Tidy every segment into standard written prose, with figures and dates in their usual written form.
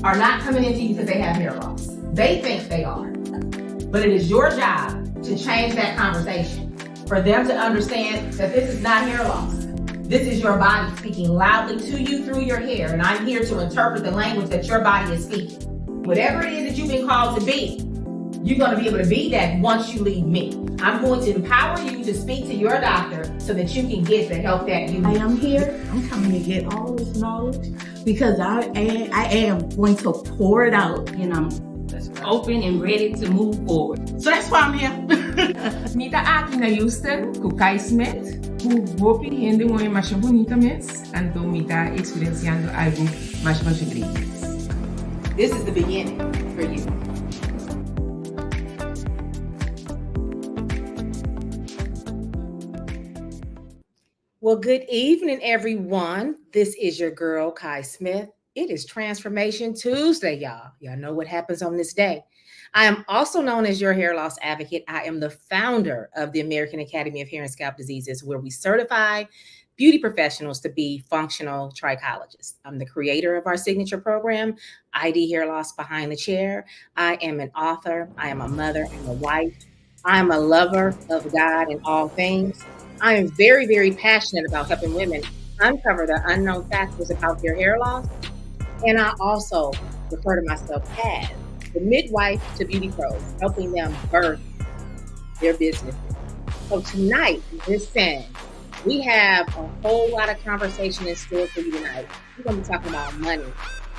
are not coming into you because they have hair loss. They think they are. But it is your job to change that conversation, for them to understand that this is not hair loss. This is your body speaking loudly to you through your hair, and I'm here to interpret the language that your body is speaking. Whatever it is that you've been called to be, you're going to be able to be that once you leave me. I'm going to empower you to speak to your doctor so that you can get the help that you need. I am here. I'm coming to get all this knowledge because I am going to pour it out. And I'm open and ready to move forward. So that's why I'm here. Mita aqui na Houston com Kai Smith, o golpe rende uma imagem bonita mesmo, então me está experienciando algo mais incrível. This is the beginning for you. Well, good evening, everyone. This is your girl, Kai Smith. It is Transformation Tuesday, y'all. Y'all know what happens on this day. I am also known as your hair loss advocate. I am the founder of the American Academy of Hair and Scalp Diseases, where we certify beauty professionals to be functional trichologists. I'm the creator of our signature program, ID Hair Loss Behind the Chair. I am an author. I am a mother and a wife. I am a lover of God and all things. I am very, very passionate about helping women uncover the unknown factors about their hair loss. And I also refer to myself as the midwife to beauty pros, helping them birth their businesses. So tonight, listen, we have a whole lot of conversation in store for you tonight. We're going to be talking about money.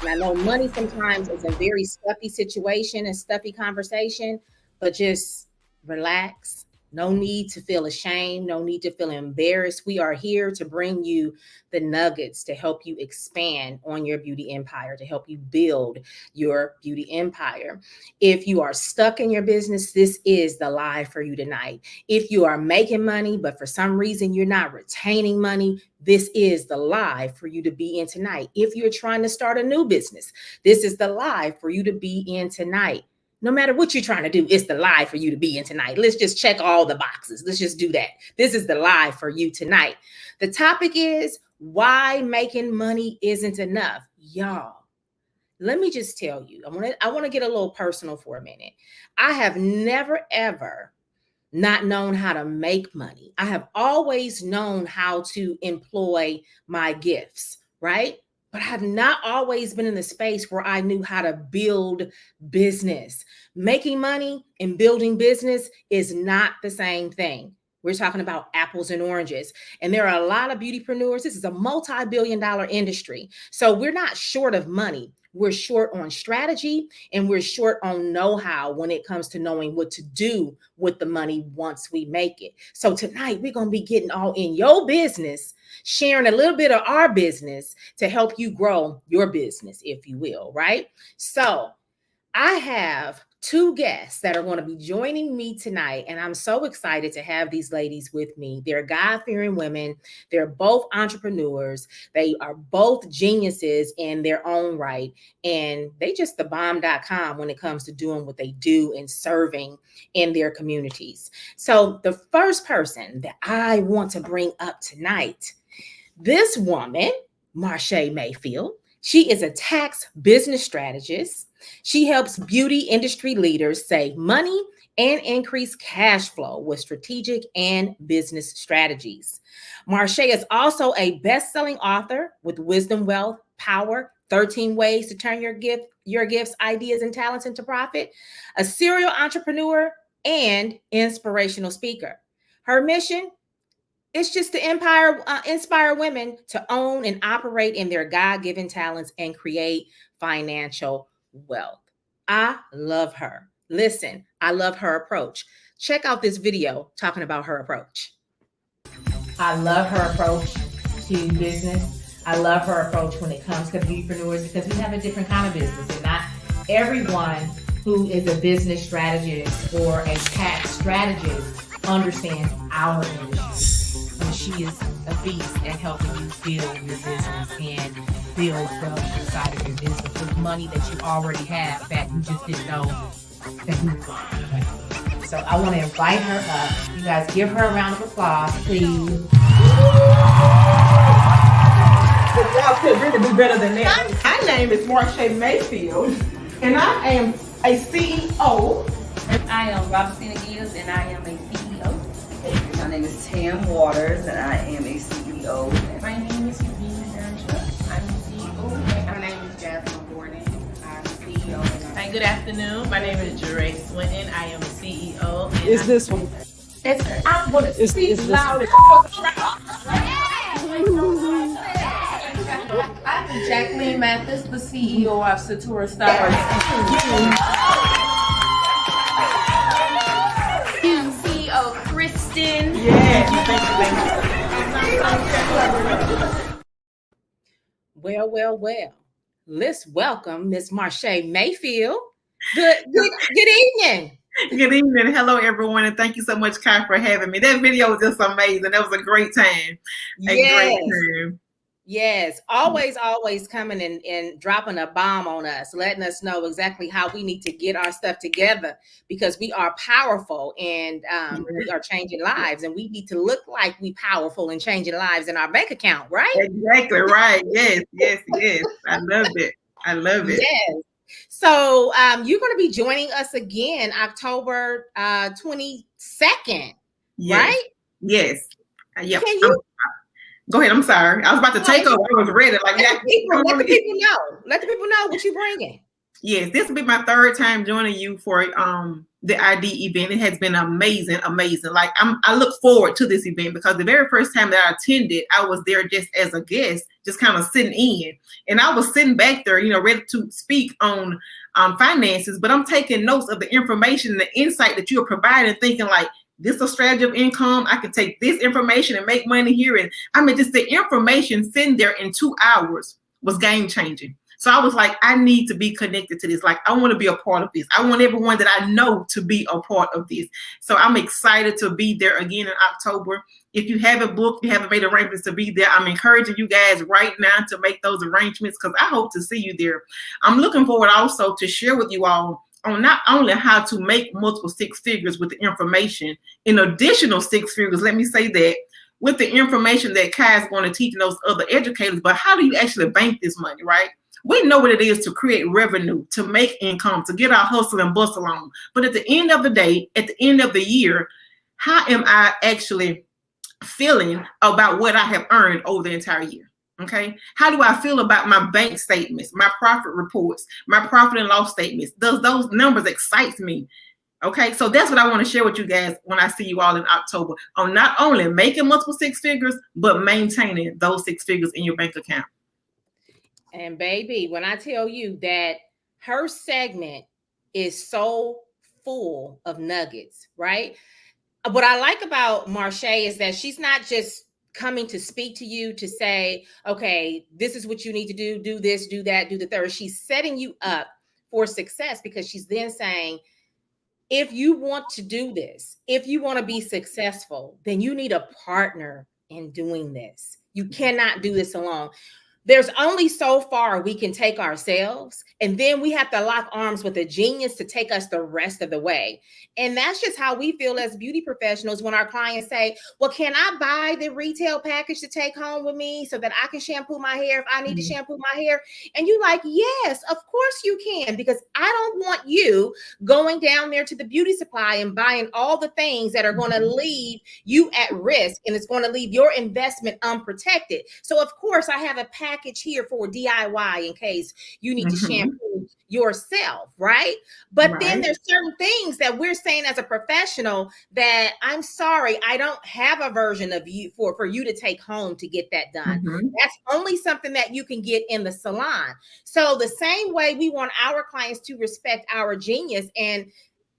And I know money sometimes is a very stuffy situation, a stuffy conversation, but just relax. No need to feel ashamed. No need to feel embarrassed. We are here to bring you the nuggets to help you expand on your beauty empire, to help you build your beauty empire. If you are stuck in your business, this is the live for you tonight. If you are making money, but for some reason you're not retaining money, this is the live for you to be in tonight. If you're trying to start a new business, this is the live for you to be in tonight. No matter what you're trying to do, it's the live for you to be in tonight. Let's just check all the boxes. Let's just do that. This is the live for you tonight. The topic is why making money isn't enough. Y'all, let me just tell you, I want to get a little personal for a minute. I have never, ever not known how to make money. I have always known how to employ my gifts, right? But I have not always been in the space where I knew how to build business. Making money and building business is not the same thing. We're talking about apples and oranges. And there are a lot of beautypreneurs. This is a multi-billion-dollar industry. So we're not short of money. We're short on strategy and we're short on know-how when it comes to knowing what to do with the money once we make it. So tonight we're going to be getting all in your business, sharing a little bit of our business to help you grow your business, if you will, right? So I have two guests that are going to be joining me tonight, and I'm so excited to have these ladies with me. They're God-fearing women. They're both entrepreneurs. They are both geniuses in their own right, and they just the bomb.com when it comes to doing what they do and serving in their communities. So the first person that I want to bring up tonight, this woman, Marsha Mayfield. She is a tax business strategist. She helps beauty industry leaders save money and increase cash flow with strategic and business strategies. Marsha is also a best-selling author with Wisdom, Wealth, Power, 13 Ways to Turn Your Gifts, Ideas, and Talents into Profit, a serial entrepreneur, and inspirational speaker. Her mission is just to inspire women to own and operate in their God-given talents and create financial wealth. I love her. Listen, I love her approach. Check out this video talking about her approach. I love her approach to business. I love her approach when it comes to beautypreneurs because we have a different kind of business, and not everyone who is a business strategist or a tax strategist understands our industry. And she is a beast at helping you build your business and build wealth inside of your business with money that you already have that you just didn't know that you were. So I want to invite her up. You guys give her a round of applause, please. If y'all could really do better than that. My name is Marsha Mayfield, and I am a CEO. I am Robertine Gibbs, and I am a CEO. My name is Tam Waters, and I am a CEO. My name is Eugenia Angela. I'm CEO. My name is Jasmine Gordon. I'm CEO. Hi, good afternoon. My name is Jeray Swinton. I am a CEO. And Is this one? I want to speak is this- loud. I'm Jacqueline Mathis, the CEO of Satura Stars. CEO Kristen. Well. Let's welcome Miss Marsha Mayfield. Good evening. Good evening. Hello, everyone, and thank you so much, Kai, for having me. That video was just amazing. That was a great time. Great time. Yes, always coming and dropping a bomb on us, letting us know exactly how we need to get our stuff together because we are powerful and we are changing lives, and we need to look like we powerful and changing lives in our bank account, right? Exactly right. Yes. I love it. Yes. So you're going to be joining us again October 22nd, right? Yes. Yep. Can you? Go ahead. I'm sorry. I was about to take over. I was ready. Like, let the people know. Let the people know what you're bringing. Yes, this will be my third time joining you for the ID event. It has been amazing. Like I look forward to this event because the very first time that I attended, I was there just as a guest, just kind of sitting in, and I was sitting back there, ready to speak on finances. But I'm taking notes of the information and the insight that you are providing, thinking like, this is a strategy of income. I can take this information and make money here. And I mean, just the information sitting there in 2 hours was game changing. So I was like, I need to be connected to this. Like, I want to be a part of this. I want everyone that I know to be a part of this. So I'm excited to be there again in October. If you haven't booked, you haven't made arrangements to be there, I'm encouraging you guys right now to make those arrangements because I hope to see you there. I'm looking forward also to share with you all on not only how to make multiple six figures with the information, in additional six figures, let me say that, with the information that Kai is going to teach those other educators, but how do you actually bank this money, right? We know what it is to create revenue, to make income, to get our hustle and bustle on. But at the end of the day, at the end of the year, how am I actually feeling about what I have earned over the entire year? Okay. How do I feel about my bank statements, my profit reports, my profit and loss statements? Does those numbers excite me? Okay. So that's what I want to share with you guys when I see you all in October on not only making multiple six figures, but maintaining those six figures in your bank account. And baby, when I tell you that her segment is so full of nuggets, right? What I like about Marsha is that she's not just coming to speak to you to say, okay, this is what you need to do this, do that, do the third. She's setting you up for success because she's then saying, if you want to do this, if you want to be successful, then you need a partner in doing this. You cannot do this alone. There's only so far we can take ourselves, and then we have to lock arms with a genius to take us the rest of the way. And that's just how we feel as beauty professionals when our clients say, well, can I buy the retail package to take home with me so that I can shampoo my hair if I need to shampoo my hair? And you're like, yes, of course you can, because I don't want you going down there to the beauty supply and buying all the things that are going to leave you at risk, and it's going to leave your investment unprotected. So of course I have a package here for DIY in case you need to shampoo yourself, right? But then there's certain things that we're saying as a professional that I'm sorry, I don't have a version of you for you to take home to get that done. That's only something that you can get in the salon. So the same way we want our clients to respect our genius and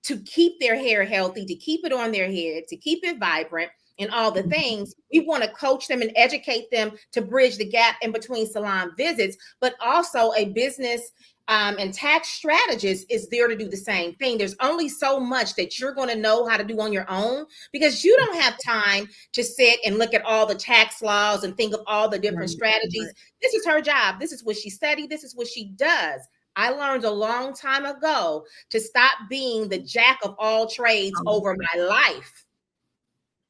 to keep their hair healthy, to keep it on their head, to keep it vibrant, and all the things, we want to coach them and educate them to bridge the gap in between salon visits, but also a business and tax strategist is there to do the same thing. There's only so much that you're going to know how to do on your own because you don't have time to sit and look at all the tax laws and think of all the different strategies. This is her job. This is what she studied. This is what she does. I learned a long time ago to stop being the jack of all trades over my life.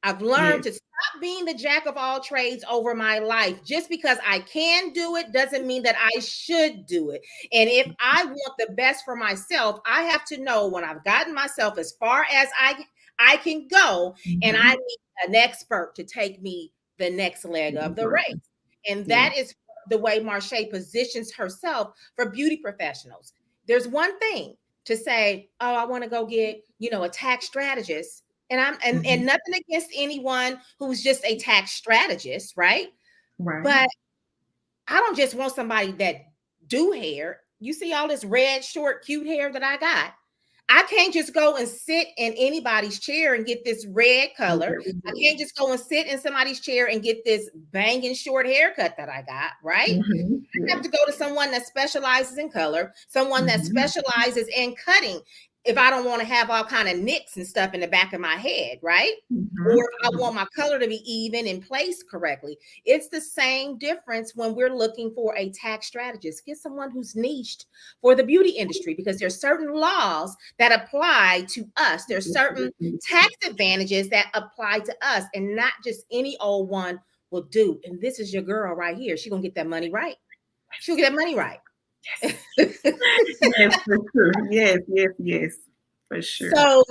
I've learned to stop being the jack of all trades over my life. Just because I can do it doesn't mean that I should do it. And if I want the best for myself, I have to know when I've gotten myself as far as I can go, and I need an expert to take me the next leg of the race. And that is the way Marsha positions herself for beauty professionals. There's one thing to say, oh, I want to go get, a tax strategist. And and nothing against anyone who's just a tax strategist, right? Right. But I don't just want somebody that do hair. You see all this red, short, cute hair that I got. I can't just go and sit in anybody's chair and get this red color. I can't just go and sit in somebody's chair and get this banging short haircut that I got, right? I have to go to someone that specializes in color, someone that specializes in cutting. If I don't want to have all kind of nicks and stuff in the back of my head, right? Or if I want my color to be even and placed correctly. It's the same difference when we're looking for a tax strategist. Get someone who's niched for the beauty industry, because there's certain laws that apply to us. There's certain tax advantages that apply to us, and not just any old one will do. And this is your girl right here. She's going to get that money right. She'll get that money right. Yes, for sure. Yes, for sure. So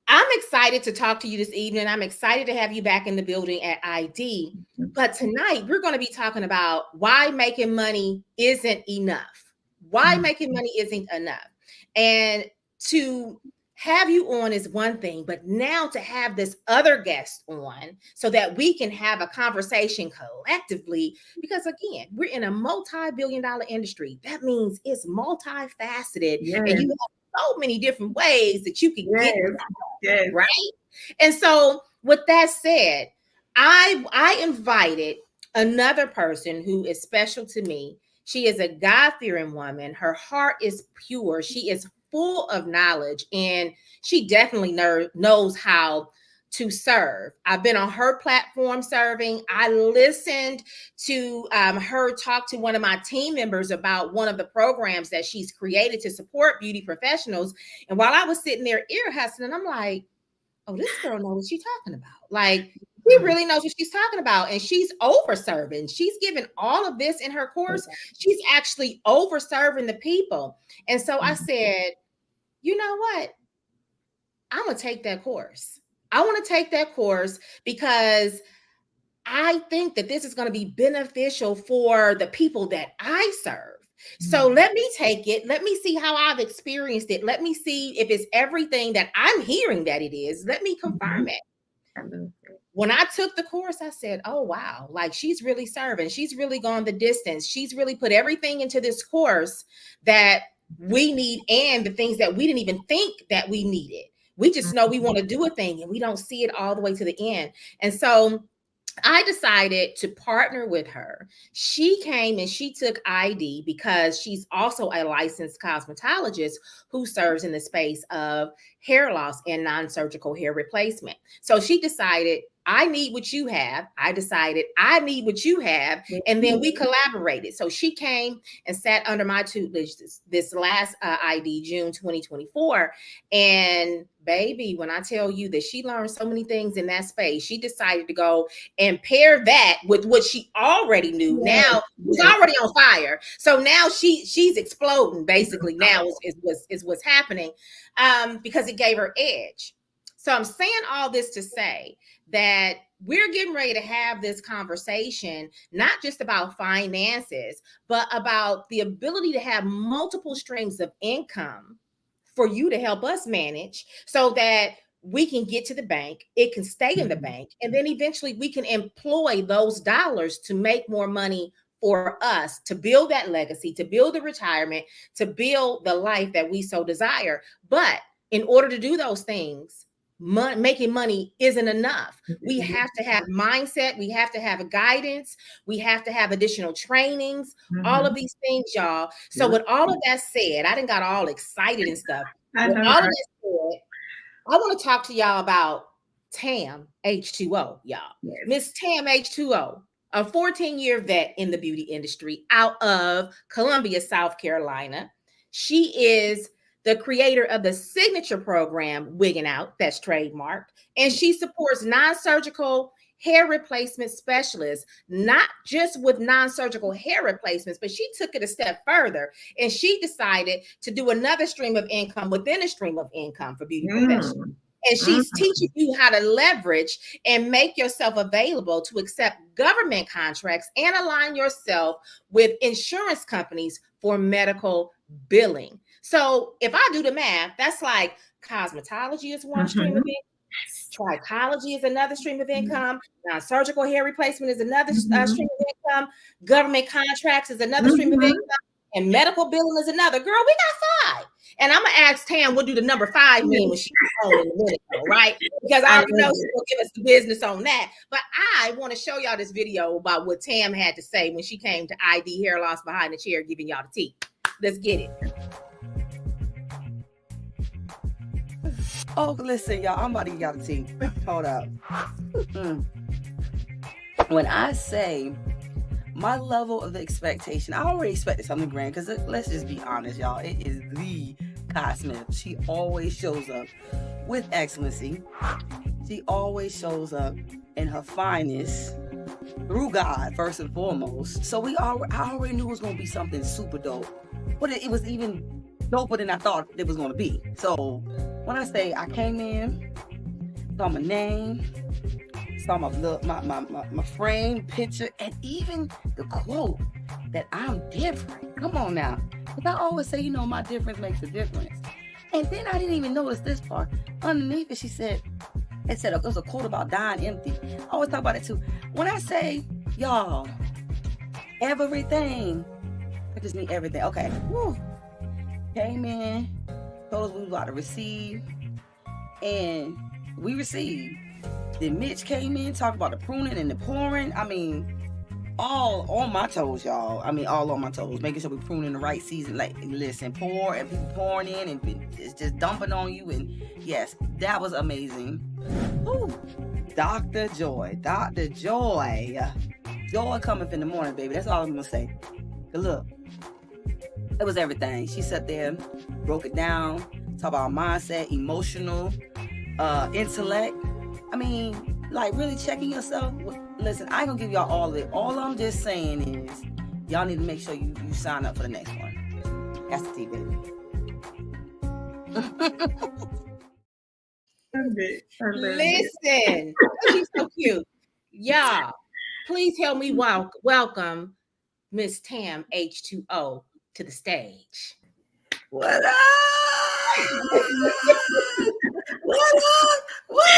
I'm excited to talk to you this evening. I'm excited to have you back in the building at ID. But tonight we're going to be talking about why making money isn't enough. Why making money isn't enough. And to have you on is one thing, but now to have this other guest on so that we can have a conversation collectively, because again, we're in a multi-billion-dollar industry. That means it's multifaceted, and you have so many different ways that you can get right. And so with that said, I invited another person who is special to me. She is a God-fearing woman. Her heart is pure. She is full of knowledge, and she definitely knows how to serve. I've been on her platform serving. I listened to her talk to one of my team members about one of the programs that she's created to support beauty professionals. And while I was sitting there ear hustling, I'm like, oh, this girl knows what she's talking about. Like, she really knows what she's talking about. And she's over serving. She's given all of this in her course. She's actually over serving the people. And so I said, you know what? I'm going to take that course. I want to take that course because I think that this is going to be beneficial for the people that I serve. So let me take it. Let me see how I've experienced it. Let me see if it's everything that I'm hearing that it is. Let me confirm it. When I took the course, I said, oh, wow, like she's really serving. She's really gone the distance. She's really put everything into this course that we need, and the things that we didn't even think that we needed. We just know we want to do a thing and we don't see it all the way to the end. And so I decided to partner with her. She came and she took ID because she's also a licensed cosmetologist who serves in the space of hair loss and non-surgical hair replacement. So she decided, I need what you have. I decided I need what you have. And then we collaborated. So she came and sat under my tutelage this last ID, June 2024. And baby, when I tell you that she learned so many things in that space, she decided to go and pair that with what she already knew. Now she's already on fire. So now she's exploding basically now is what's happening because it gave her edge. So I'm saying all this to say that we're getting ready to have this conversation, not just about finances, but about the ability to have multiple streams of income for you to help us manage so that we can get to the bank, it can stay in the bank, and then eventually we can employ those dollars to make more money for us, to build that legacy, to build the retirement, to build the life that we so desire. But in order to do those things, making money isn't enough. We have to have mindset. We have to have a guidance. We have to have additional trainings, all of these things, y'all. So with all of that said, I done got all excited and stuff. With all of that said, I want to talk to y'all about Tam H2O, y'all. Miss Tam H2O, a 14-year vet in the beauty industry out of Columbia, South Carolina. She is the creator of the signature program, Wigging Out, that's trademarked, and she supports non-surgical hair replacement specialists, not just with non-surgical hair replacements, but she took it a step further and she decided to do another stream of income within a stream of income for beauty professionals. And she's teaching you how to leverage and make yourself available to accept government contracts and align yourself with insurance companies for medical billing. So if I do the math, that's like cosmetology is one stream of income. Trichology is another stream of income. Non-surgical hair replacement is another stream of income. Government contracts is another stream of income. And medical billing is another. Girl, we got 5. And I'm going to ask Tam, what do the number 5 mean when she's home in a minute, right? Because I already know she's going to give us the business on that. But I want to show y'all this video about what Tam had to say when she came to ID Hair Loss Behind the Chair giving y'all the tea. Let's get it. Oh, listen, y'all, I'm about to get y'all the tea. Hold up. When I say my level of expectation, I already expected something grand, because let's just be honest, y'all. It is the Kai Smith. She always shows up with excellency. She always shows up in her finest through God, first and foremost. So I already knew it was going to be something super dope. But it was even doper than I thought it was going to be. So when I say I came in, saw my name, saw my frame, picture, and even the quote that I'm different. Come on now. Because I always say, you know, my difference makes a difference. And then I didn't even notice this part. Underneath it, it was a quote about dying empty. I always talk about it too. When I say, y'all, everything, I just mean everything. Okay. Woo. Came in, told us we were about to receive, and we received. Then Mitch came in, talked about the pruning and the pouring. I mean, all on my toes, y'all. I mean, all on my toes, making sure we prune in the right season. Like, listen, pour, and people pouring in, and it's just dumping on you. And yes, that was amazing. Ooh, Dr. Joy. Joy cometh in the morning, baby. That's all I'm gonna say. But look, it was everything. She sat there, broke it down, talk about mindset, emotional, intellect. I mean, like, really checking yourself. Listen, I ain't gonna give y'all all of it. All I'm just saying is, y'all need to make sure you sign up for the next one. That's the tea, baby. Listen, she's so cute. Y'all, please help me welcome Miss Tam H2O to the stage. What up? What up? What up? What up?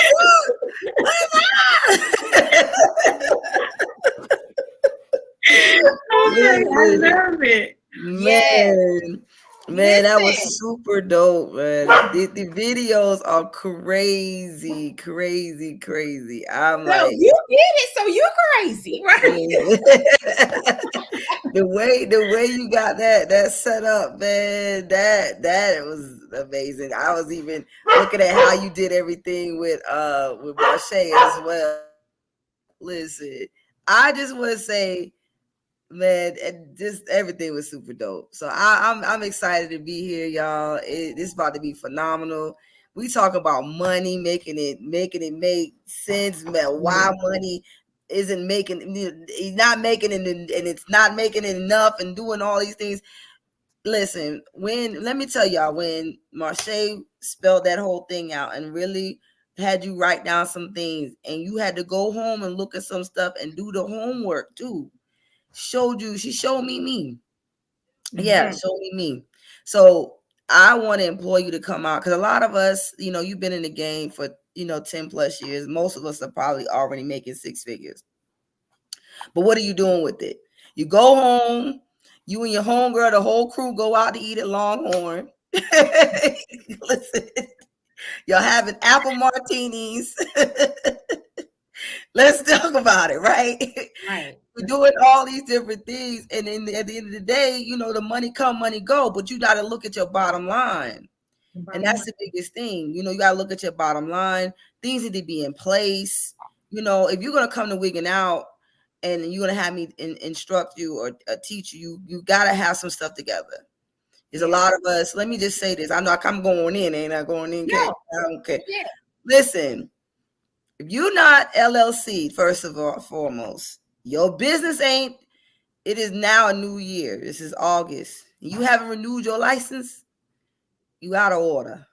I love it. Man, that was super dope, man. The videos are crazy. I'm So like, you did it, so you're crazy, right? the way you got that set up, man, that was amazing. I was even looking at how you did everything with Marche as well. Listen, I just want to say, man, just everything was super dope. So I'm excited to be here, y'all. It's about to be phenomenal. We talk about money, making it make sense, man. Why money isn't he's not making it, and it's not making it enough, and doing all these things. Listen, let me tell y'all, when Marche spelled that whole thing out and really had you write down some things, and you had to go home and look at some stuff and do the homework too. She showed me. Yeah, showed me. So I want to implore you to come out, because a lot of us, you know, you've been in the game for, 10 plus years. Most of us are probably already making 6 figures. But what are you doing with it? You go home, you and your homegirl, the whole crew go out to eat at Longhorn. Listen, y'all having apple martinis. Let's talk about it, right? Right. We're doing all these different things, and then at the end of the day, the money come, money go, but you got to look at your bottom line. And that's the biggest thing. You got to look at your bottom line. Things need to be in place. If you're going to come to Wigging Out and you're going to have me instruct you or teach you, you got to have some stuff together. There's a lot of us. Let me just say this. I know I'm going in, ain't I going in? Yeah. I don't care. Yeah. Listen, if you're not LLC, first of all, foremost, your business ain't. It is now a new year. This is August. You haven't renewed your license. You out of order.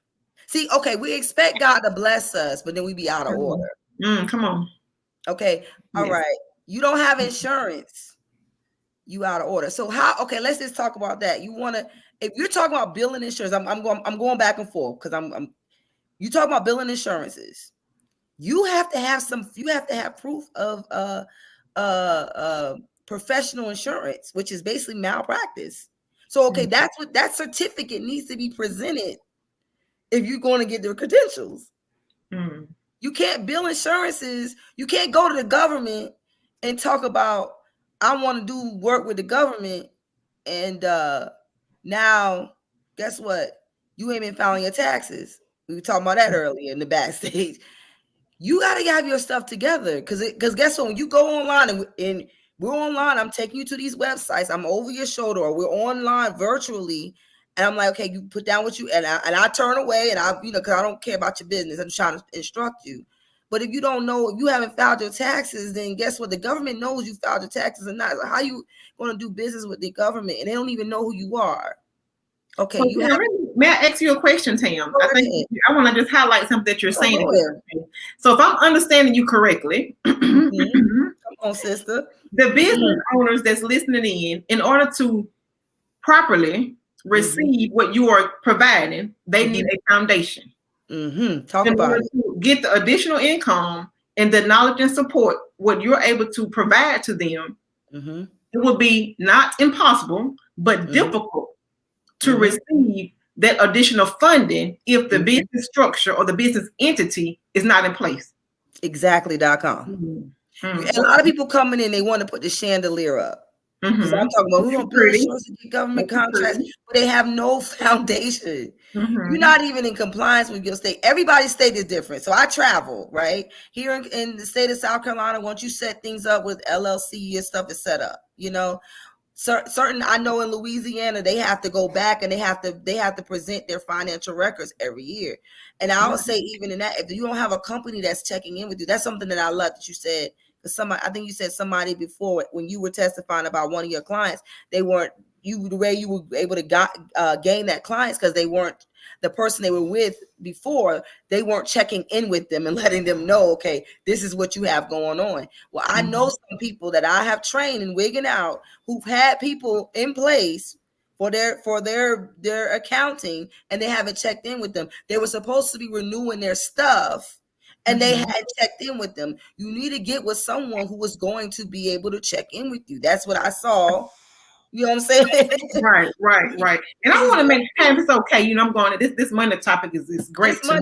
See, okay, we expect God to bless us, but then we be out of order. Come on. Okay, all Yes. right. You don't have insurance. You out of order. So how? Okay, let's just talk about that. You want to? If you're talking about billing insurance, I'm going back and forth because I'm. You talk about billing insurances. You have to have some. You have to have proof of professional insurance, which is basically malpractice. So okay, that's what that certificate needs to be presented if you're going to get the credentials. You can't bill insurances. You can't go to the government and talk about I want to do work with the government, and now guess what? You ain't been filing your taxes. We were talking about that earlier in the backstage. You got to have your stuff together because guess what? When you go online and we're online, I'm taking you to these websites. I'm over your shoulder, or we're online virtually, and I'm like, okay, you put down what you and I turn away, and because I don't care about your business. I'm just trying to instruct you. But if you don't know, you haven't filed your taxes, then guess what? The government knows you filed your taxes or not. So how you going to do business with the government, and they don't even know who you are? Okay, So may I ask you a question, Tam? I want to just highlight something that you're saying. So if I'm understanding you correctly, come on, sister. The business owners that's listening in order to properly receive what you are providing, they need a foundation. Talk about it. To get the additional income and the knowledge and support, what you're able to provide to them, it will be not impossible, but difficult to receive that additional funding if the business structure or the business entity is not in place. Exactly.com. And a lot of people coming in, they want to put the chandelier up. Because I'm talking about we don't build insurance to get government contracts, but they have no foundation. You're not even in compliance with your state. Everybody's state is different. So I travel, right? Here in the state of South Carolina, once you set things up with LLC, your stuff is set up, Certain, I know in Louisiana, they have to go back and they have to present their financial records every year. And I would say even in that, if you don't have a company that's checking in with you, that's something that I love that you said. I think you said somebody before when you were testifying about one of your clients, they weren't the way you were able to gain that clients because they weren't the person they were with before. They weren't checking in with them and letting them know, okay, this is what you have going on. Well, I know some people that I have trained in wigging out who've had people in place for their accounting, and they haven't checked in with them. They were supposed to be renewing their stuff. And they had checked in with them. You need to get with someone who is going to be able to check in with you. That's what I saw. You know what I'm saying? Right. And I want to make sure if it's okay. I'm going to this Monday topic is great. I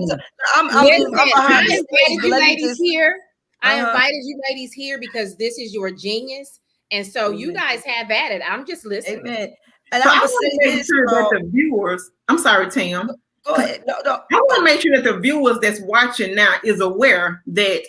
invited you ladies here. I invited you ladies here because this is your genius. And so you guys have at it. I'm just listening. Amen. And I want to make sure that the viewers, I'm sorry, Tam. Go ahead. No. I want to make sure that the viewers that's watching now is aware that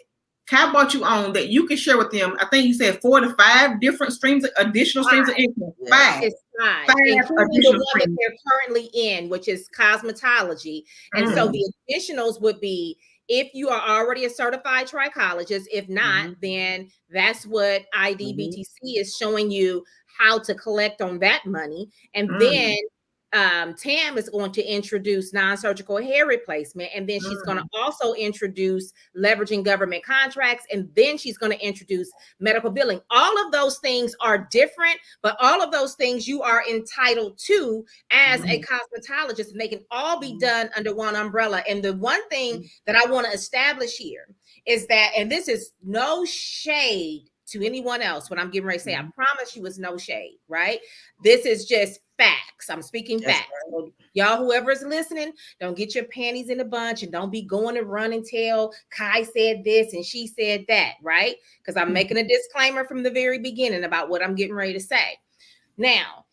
Kai brought you on that you can share with them. I think you said 4 to 5 different additional streams of income. Five. It's five. Including the one that they're currently in, which is cosmetology. And so the additionals would be if you are already a certified trichologist. If not, then that's what IDBTC is showing you how to collect on that money. And then Tam is going to introduce non-surgical hair replacement, and then she's going to also introduce leveraging government contracts, and then she's going to introduce medical billing. All of those things are different, but all of those things you are entitled to as a cosmetologist, and they can all be done under one umbrella. And the one thing that I want to establish here is that, and this is no shade to anyone else, what I'm getting ready to say, I promise you it's no shade, right? This is just facts. I'm speaking facts. Right. So y'all, whoever is listening, don't get your panties in a bunch and don't be going to run and tell Kai said this and she said that, right? Because I'm making a disclaimer from the very beginning about what I'm getting ready to say. Now,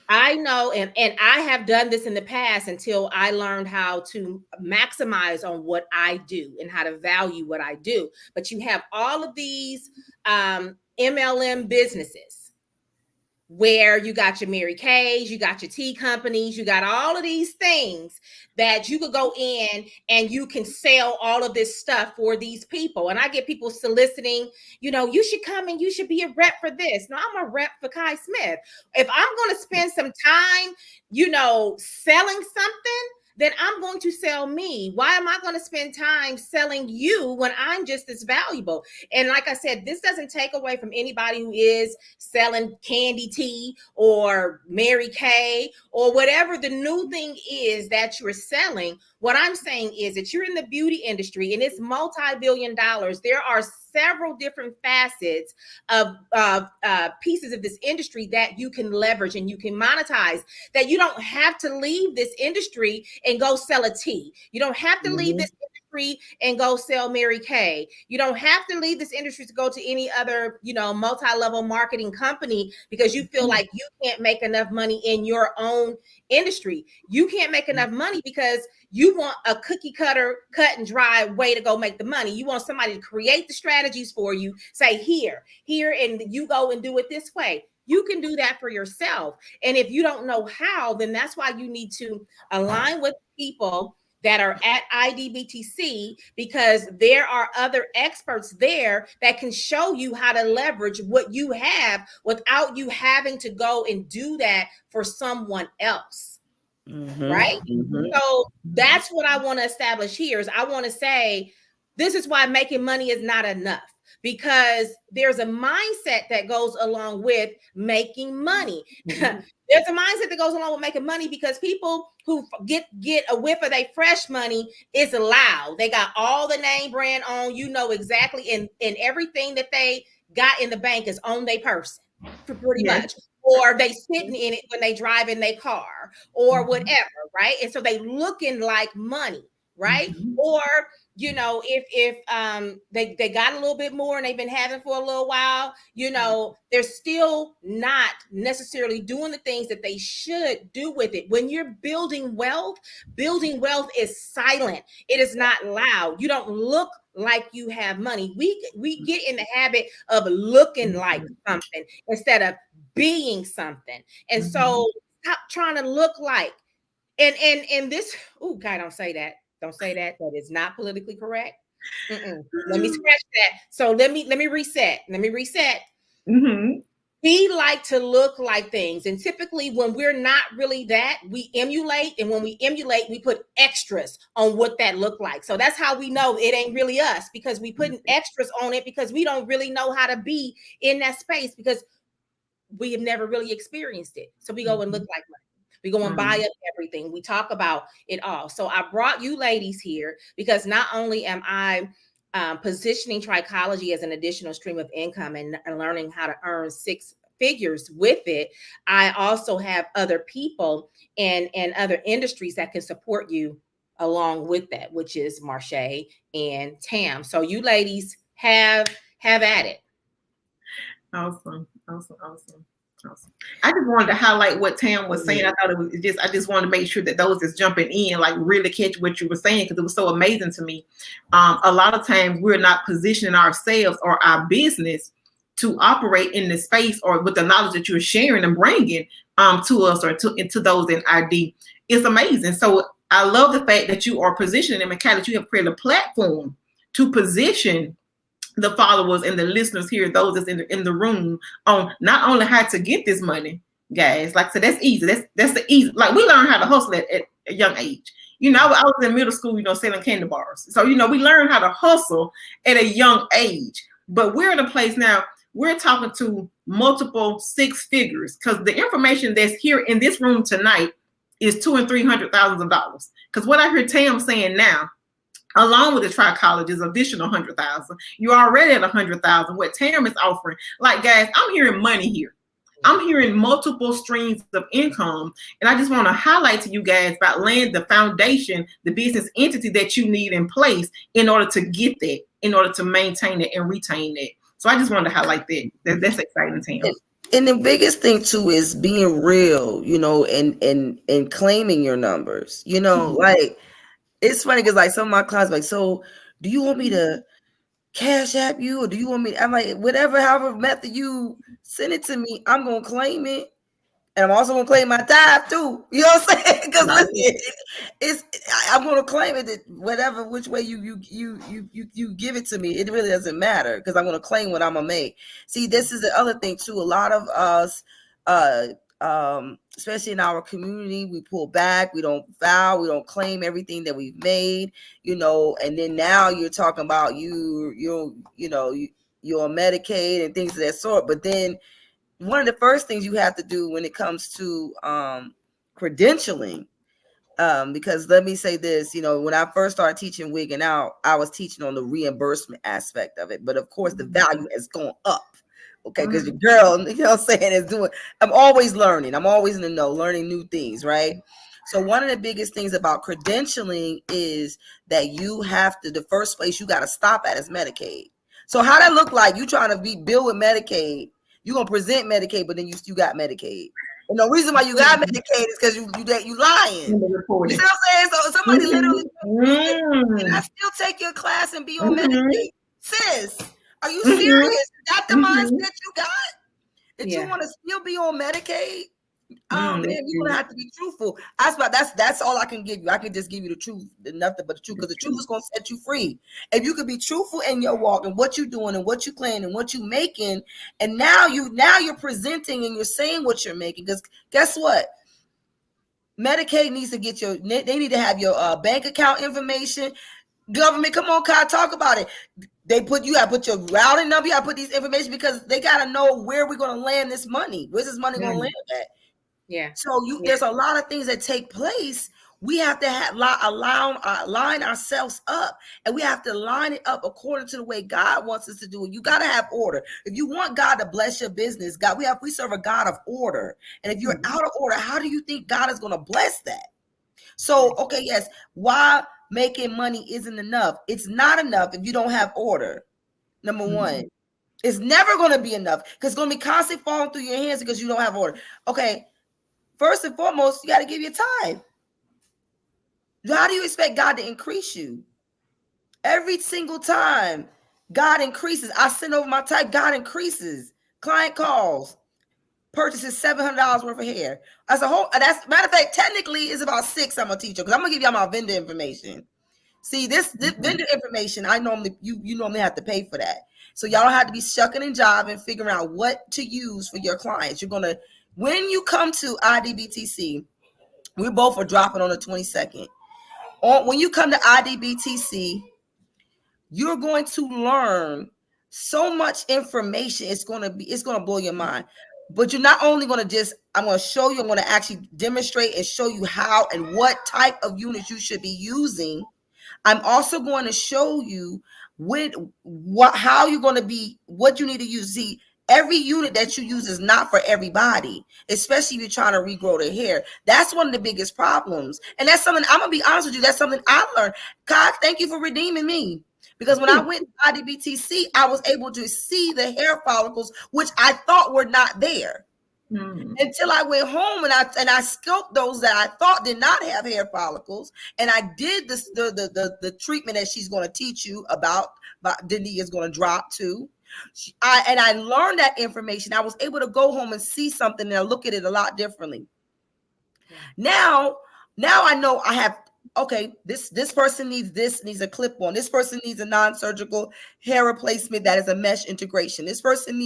I know, and I have done this in the past until I learned how to maximize on what I do and how to value what I do. But you have all of these MLM businesses where you got your Mary Kay's, you got your tea companies, you got all of these things that you could go in and you can sell all of this stuff for these people. And I get people soliciting, you should come and you should be a rep for this. No, I'm a rep for Kai Smith. If I'm going to spend some time, selling something, then I'm going to sell me. Why am I going to spend time selling you when I'm just as valuable? And like I said, this doesn't take away from anybody who is selling candy tea or Mary Kay or whatever the new thing is that you're selling. What I'm saying is that you're in the beauty industry and it's multi-billion dollars. There are several different facets of pieces of this industry that you can leverage and you can monetize, that you don't have to leave this industry and go sell a tea. You don't have to leave this industry and go sell Mary Kay. You don't have to leave this industry to go to any other, multi-level marketing company because you feel like you can't make enough money in your own industry. You can't make enough money because you want a cookie cutter, cut and dry way to go make the money. You want somebody to create the strategies for you, say here, and you go and do it this way. You can do that for yourself. And if you don't know how, then that's why you need to align with people that are at IDBTC, because there are other experts there that can show you how to leverage what you have without you having to go and do that for someone else. Right? So that's what I want to establish here is I want to say, this is why making money is not enough, because there's a mindset that goes along with making money. There's a mindset that goes along with making money because people who get a whiff of their fresh money is loud. They got all the name brand on, exactly. And everything that they got in the bank is on their person for pretty much. Or they sitting in it when they drive in their car or whatever, right? And so they looking like money, right? Or, if they got a little bit more and they've been having for a little while, they're still not necessarily doing the things that they should do with it. When you're building wealth is silent. It is not loud. You don't look like you have money. We get in the habit of looking like something instead of being something. And so stop trying to look like, and this, God, don't say that. Don't say that. That is not politically correct. Let me scratch that. So let me reset. We like to look like things. And typically when we're not really that, we emulate. And when we emulate, we put extras on what that looked like. So that's how we know it ain't really us, because we putting extras on it because we don't really know how to be in that space because we have never really experienced it. So we go and look like money. We go and buy up everything. We talk about it all. So I brought you ladies here because not only am I positioning Trichology as an additional stream of income and learning how to earn six figures with it, I also have other people and other industries that can support you along with that, which is Marche and Tam. So you ladies have at it. Awesome. I just wanted to highlight what Tam was saying. I thought it was I just wanted to make sure that those that's jumping in, like, really catch what you were saying, because it was so amazing to me. A lot of times we're not positioning ourselves or our business to operate in the space or with the knowledge that you're sharing and bringing to us or to those in ID. It's amazing. So I love the fact that you are positioning them and that you have created a platform to position the followers and the listeners here, those that's in the room, on not only how to get this money, guys. Like, so that's easy. That's the easy. Like, we learn how to hustle at a young age. I was in middle school, selling candy bars. So, we learn how to hustle at a young age. But we're in a place now, we're talking to multiple six figures, because the information that's here in this room tonight is $200,000 and $300,000. Because what I hear Tam saying now, along with the Trichology, is additional 100,000. You're already at 100,000. What Tam is offering, like, guys, I'm hearing money here. I'm hearing multiple streams of income, and I just want to highlight to you guys about laying the foundation, the business entity that you need in place in order to get that, in order to maintain it and retain it. So I just wanted to highlight that. That's exciting, Tam. And the biggest thing too is being real, and claiming your numbers. Like, it's funny because, like, some of my clients are like, so do you want me to Cash App you, or do you want me? I'm like, whatever, however method you send it to me, I'm gonna claim it. And I'm also gonna claim my tithe too. You know what I'm saying? Because listen, I'm gonna claim it that whatever which way you give it to me, it really doesn't matter because I'm gonna claim what I'm gonna make. See, this is the other thing too. A lot of us, especially in our community, we pull back, we don't vow, we don't claim everything that we've made, and then now you're talking about you're on Medicaid and things of that sort, but then one of the first things you have to do when it comes to credentialing, because let me say this, when I first started teaching wigging out, I was teaching on the reimbursement aspect of it. But of course, the value has gone up. Okay, because your girl, I'm saying, is doing, I'm always learning. I'm always in the know, learning new things, right? So one of the biggest things about credentialing is that you have to, the first place you got to stop at is Medicaid. So how that look like? You trying to be billed with Medicaid. You're gonna present Medicaid, but then you got Medicaid. And the reason why you got Medicaid is because you lying. You know what I'm saying? So somebody literally can I still take your class and be on Medicaid? Sis, are you serious? Is that the mindset you got? That you want to still be on Medicaid? Man, you're gonna have to be truthful. That's all I can give you. I can just give you the truth, nothing but the truth, because the truth is gonna set you free. If you could be truthful in your walk and what you're doing and what you claim and what you're making, and now you're presenting and you're saying what you're making. Because guess what? Medicaid needs to get they need to have your bank account information. Government, come on, Kai, talk about it. You gotta put your routing number, you gotta put these information because they gotta know where we're gonna land this money. Where's this money gonna land at? Yeah. So there's a lot of things that take place. We have to line ourselves up, and we have to line it up according to the way God wants us to do it. You got to have order. If you want God to bless your business, we serve a God of order. And if you're out of order, how do you think God is going to bless that? So, okay, yes, why making money isn't enough? It's not enough if you don't have order. Number one, it's never going to be enough because it's going to be constantly falling through your hands because you don't have order. Okay. First and foremost, you got to give your tithe. How do you expect God to increase you? Every single time God increases, I send over my tithe, God increases. Client calls, purchases $700 worth of hair. As a whole, matter of fact, technically it's about $6 I'm gonna teach you because I'm gonna give y'all my vendor information. See, this vendor information, you normally have to pay for that. So y'all have to be shucking and jiving, figuring out what to use for your clients. When you come to IDBTC, we both are dropping on the 22nd. When you come to IDBTC, you're going to learn so much information. It's going to blow your mind. But you're not only going to I'm going to show you, I'm going to actually demonstrate and show you how and what type of units you should be using. I'm also going to show you how you're going to be, what you need to use. See, every unit that you use is not for everybody, especially if you're trying to regrow their hair. That's one of the biggest problems. And that's something, I'm going to be honest with you, that's something I learned. God, thank you for redeeming me. Because when I went to IDBTC, I was able to see the hair follicles, which I thought were not there. Until I went home and I scoped those that I thought did not have hair follicles. And I did the treatment that she's going to teach you about Denise is going to drop too. I learned that information. I was able to go home and see something and look at it a lot differently. Now I know I have, okay, this person needs a clip-on. This person needs a non-surgical hair replacement that is a mesh integration. This person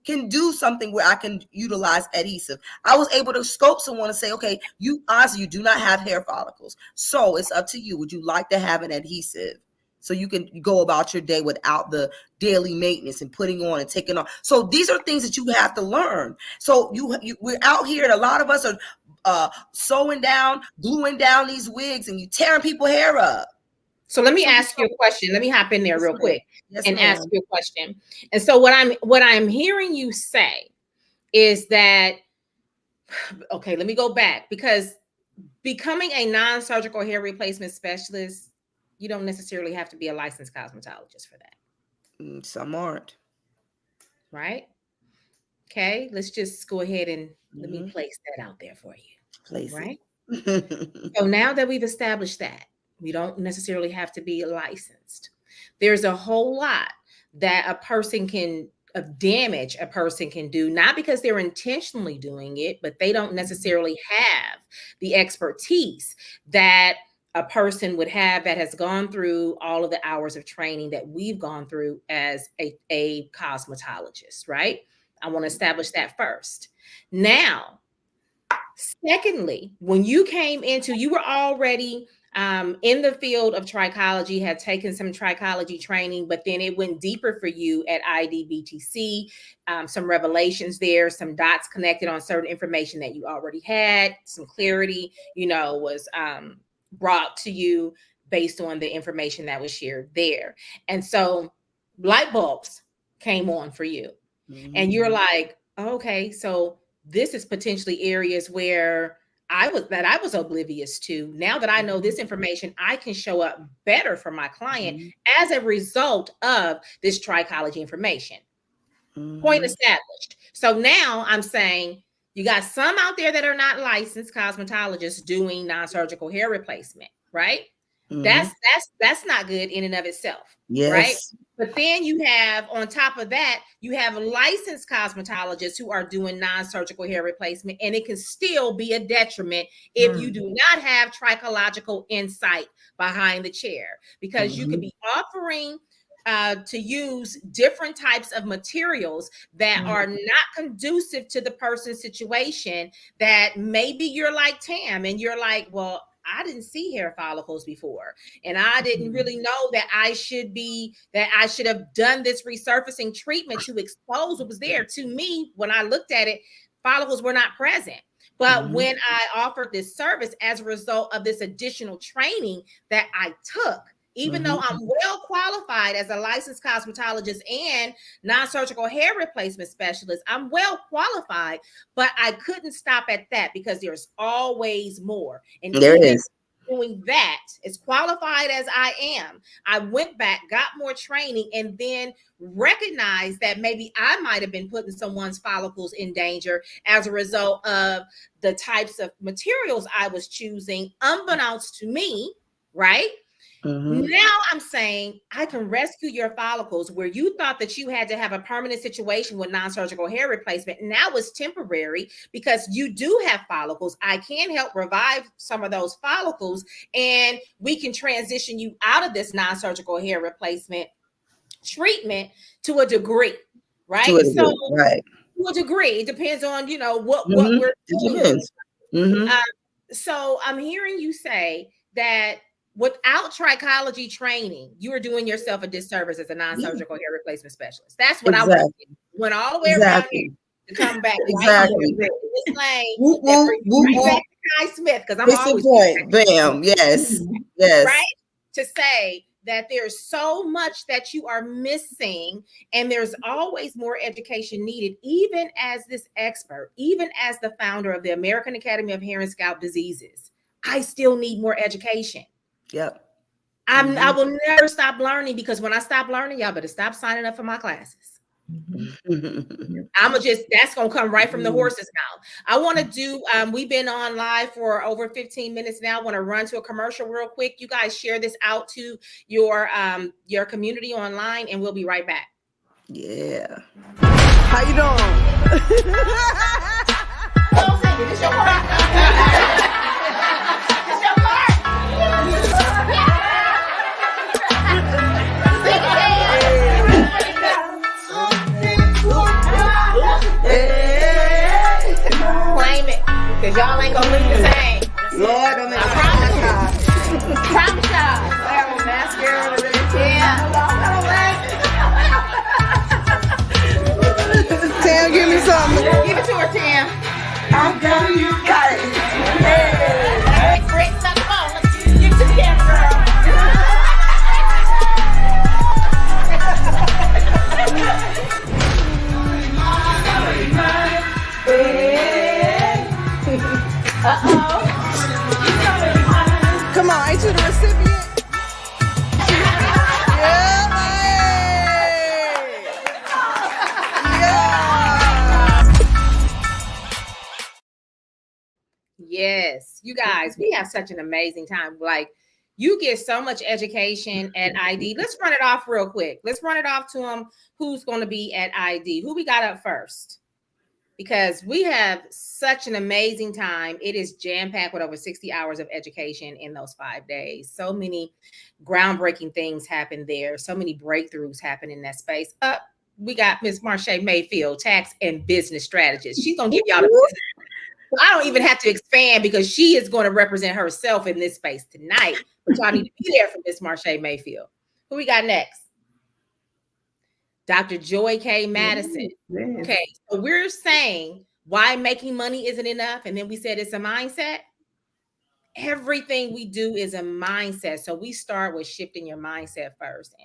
can do something where I can utilize adhesive. I was able to scope someone and say, okay, you do not have hair follicles. So it's up to you. Would you like to have an adhesive? So you can go about your day without the daily maintenance and putting on and taking off. So these are things that you have to learn. So we're out here and a lot of us are sewing down, gluing down these wigs and you tearing people's hair up. So let me ask you a question. Let me hop in there real quick and ask you a question. And so what I'm hearing you say is that, okay, let me go back, because becoming a non-surgical hair replacement specialist, you don't necessarily have to be a licensed cosmetologist for that. Some aren't. Right? Okay, let's just go ahead and let me place that out there for you. Right? So now that we've established that, we don't necessarily have to be licensed. There's a whole lot that a person can of damage a person can do, not because they're intentionally doing it, but they don't necessarily have the expertise that a person would have that has gone through all of the hours of training that we've gone through as a cosmetologist, right? I want to establish that first. Now, secondly, when you came into, you were already in the field of trichology, had taken some trichology training, but then it went deeper for you at IDBTC, some revelations there, some dots connected on certain information that you already had, some clarity, was brought to you based on the information that was shared there. And so light bulbs came on for you. And you're like, okay, so this is potentially areas where I was oblivious to. Now that I know this information, I can show up better for my client as a result of this trichology information. Point established. So now I'm saying you got some out there that are not licensed cosmetologists doing non-surgical hair replacement, right? That's not good in and of itself, right? But then you have, on top of that, you have licensed cosmetologists who are doing non-surgical hair replacement, and it can still be a detriment if you do not have trichological insight behind the chair, because you could be offering to use different types of materials that are not conducive to the person's situation, that maybe you're like Tam and you're like, well, I didn't see hair follicles before, and I didn't really know that I should have done this resurfacing treatment to expose what was there. To me, when I looked at it, follicles were not present. But when I offered this service as a result of this additional training that I took, even though I'm well qualified as a licensed cosmetologist and non-surgical hair replacement specialist, I'm well qualified, but I couldn't stop at that because there's always more. And there is. Doing that, as qualified as I am, I went back, got more training, and then recognized that maybe I might have been putting someone's follicles in danger as a result of the types of materials I was choosing, unbeknownst to me, right? Now I'm saying I can rescue your follicles where you thought that you had to have a permanent situation with non-surgical hair replacement. Now it's temporary because you do have follicles. I can help revive some of those follicles, and we can transition you out of this non-surgical hair replacement treatment to a degree, right? To a degree. It depends on, what we're doing. So I'm hearing you say that without trichology training, you are doing yourself a disservice as a non-surgical hair replacement specialist. That's what I went all the way around here to come back. Exactly. Right back to Kai Smith, because I'm always point. Bam. Yes. Yes. Right? To say that there's so much that you are missing, and there's always more education needed, even as this expert, even as the founder of the American Academy of Hair and Scalp Diseases. I still need more education. Yep. I will never stop learning, because when I stop learning, y'all better stop signing up for my classes. That's gonna come right from the horse's mouth. I want to do, we've been on live for over 15 minutes now. I want to run to a commercial real quick. You guys share this out to your community online, and we'll be right back. Yeah. How you doing? It's your part. Claim it, because y'all ain't gonna leave the same. Lord, I'm in I promise y'all. I have a mascara with it. Tam, give me something. Give it to her, Tam. I'm done. You got it. Hey, Britt, come on. Let's give it to the camera, girl. Come on, ain't you the recipient? Yes, you guys, we have such an amazing time. Like, You get so much education at ID. Let's run it off real quick. Let's run it off to them. Who's going to be at ID? Who we got up first? Because we have such an amazing time. It is jam-packed with over 60 hours of education in those 5 days. So many groundbreaking things happen there. So many breakthroughs happen in that space. We got Ms. Marche Mayfield, tax and business strategist. She's going to give y'all the business. I don't even have to expand because she is going to represent herself in this space tonight. But y'all need to be there for Ms. Marche Mayfield. Who we got next? Dr. Joy K. Madison. Yes. Okay, so we're saying why making money isn't enough, and then we said it's a mindset. Everything we do is a mindset. So we start with shifting your mindset first.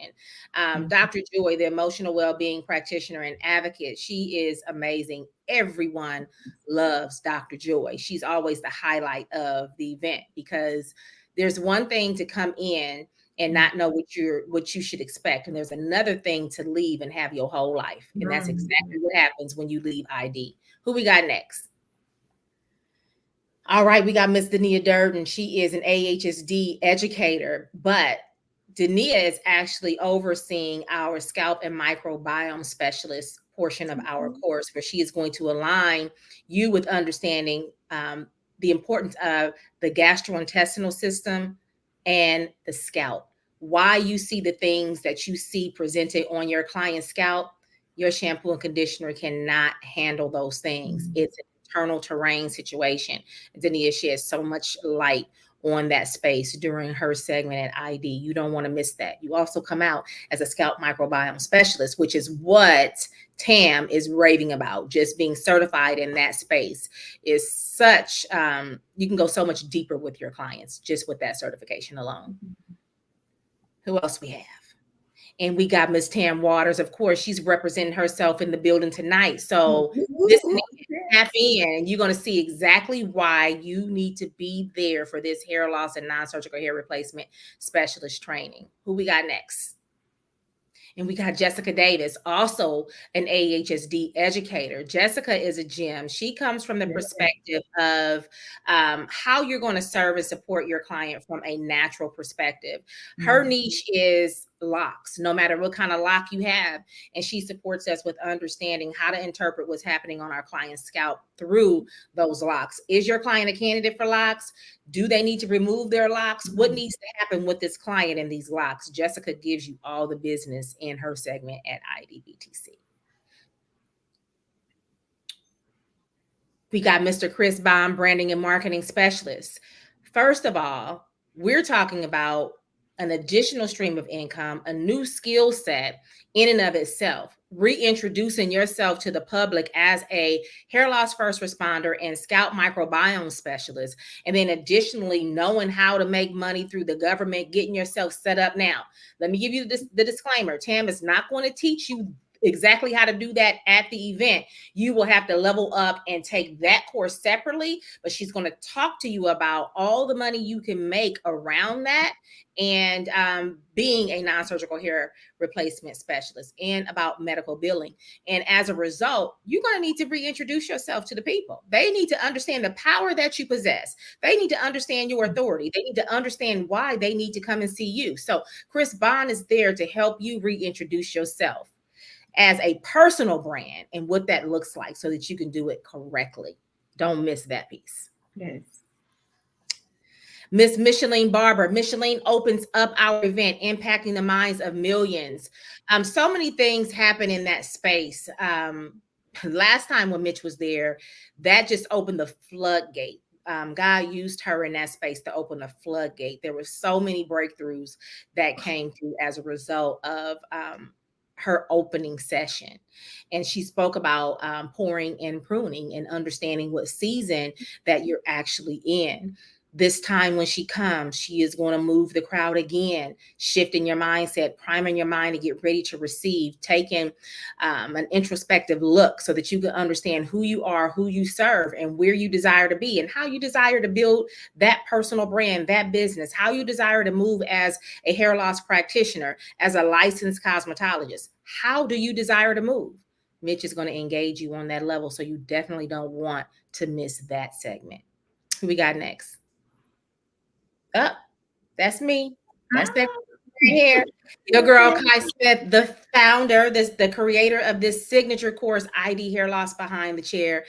And Dr. Joy, the emotional well-being practitioner and advocate, she is amazing. Everyone loves Dr. Joy. She's always the highlight of the event because there's one thing to come in and not know what you should expect. And there's another thing to leave and have your whole life. And that's exactly what happens when you leave ID. Who we got next? All right, we got Miss Dania Durden. She is an AHSD educator, but Dania is actually overseeing our scalp and microbiome specialist portion of our course, where she is going to align you with understanding the importance of the gastrointestinal system and the scalp. Why you see the things that you see presented on your client's scalp, your shampoo and conditioner cannot handle those things. It's an internal terrain situation. Dania shares so much light on that space during her segment at ID. You don't want to miss that. You also come out as a scalp microbiome specialist, which is what Tam is raving about. Just being certified in that space is such, you can go so much deeper with your clients just with that certification alone. Who else we have? And we got Miss Tam Waters. Of course, she's representing herself in the building tonight. So this tap in, you're going to see exactly why you need to be there for this hair loss and non-surgical hair replacement specialist training. Who we got next? And we got Jessica Davis, also an AHSD educator. Jessica is a gem. She comes from the perspective of how you're going to serve and support your client from a natural perspective. Her niche is locks, no matter what kind of lock you have. And she supports us with understanding how to interpret what's happening on our client's scalp through those locks. Is your client a candidate for locks? Do they need to remove their locks? What needs to happen with this client and these locks? Jessica gives you all the business in her segment at IDBTC. We got Mr. Chris Baum, branding and marketing specialist. First of all, we're talking about an additional stream of income, a new skill set in and of itself, reintroducing yourself to the public as a hair loss first responder and scalp microbiome specialist. And then additionally, knowing how to make money through the government, getting yourself set up now. Let me give you the disclaimer. Tam is not going to teach you exactly how to do that at the event. You will have to level up and take that course separately, but she's going to talk to you about all the money you can make around that and being a non-surgical hair replacement specialist and about medical billing. And as a result, you're going to need to reintroduce yourself to the people. They need to understand the power that you possess. They need to understand your authority. They need to understand why they need to come and see you. So Chris Bond is there to help you reintroduce yourself as a personal brand and what that looks like so that you can do it correctly. Don't miss that piece. Yes. Miss Micheline Barber. Micheline opens up our event, impacting the minds of millions. So many things happen in that space. Last time when Mitch was there, that just opened the floodgate. God used her in that space to open the floodgate. There were so many breakthroughs that came through as a result of her opening session. And she spoke about pouring and pruning and understanding what season that you're actually in. This time when she comes, she is going to move the crowd again, shifting your mindset, priming your mind to get ready to receive, taking an introspective look so that you can understand who you are, who you serve, and where you desire to be, and how you desire to build that personal brand, that business, how you desire to move as a hair loss practitioner, as a licensed cosmetologist. How do you desire to move? Mitch is going to engage you on that level, so you definitely don't want to miss that segment. Who we got next? That's me. That's that here. Your girl Kai Smith, the founder, the creator of this signature course, ID Hair Loss Behind the Chair.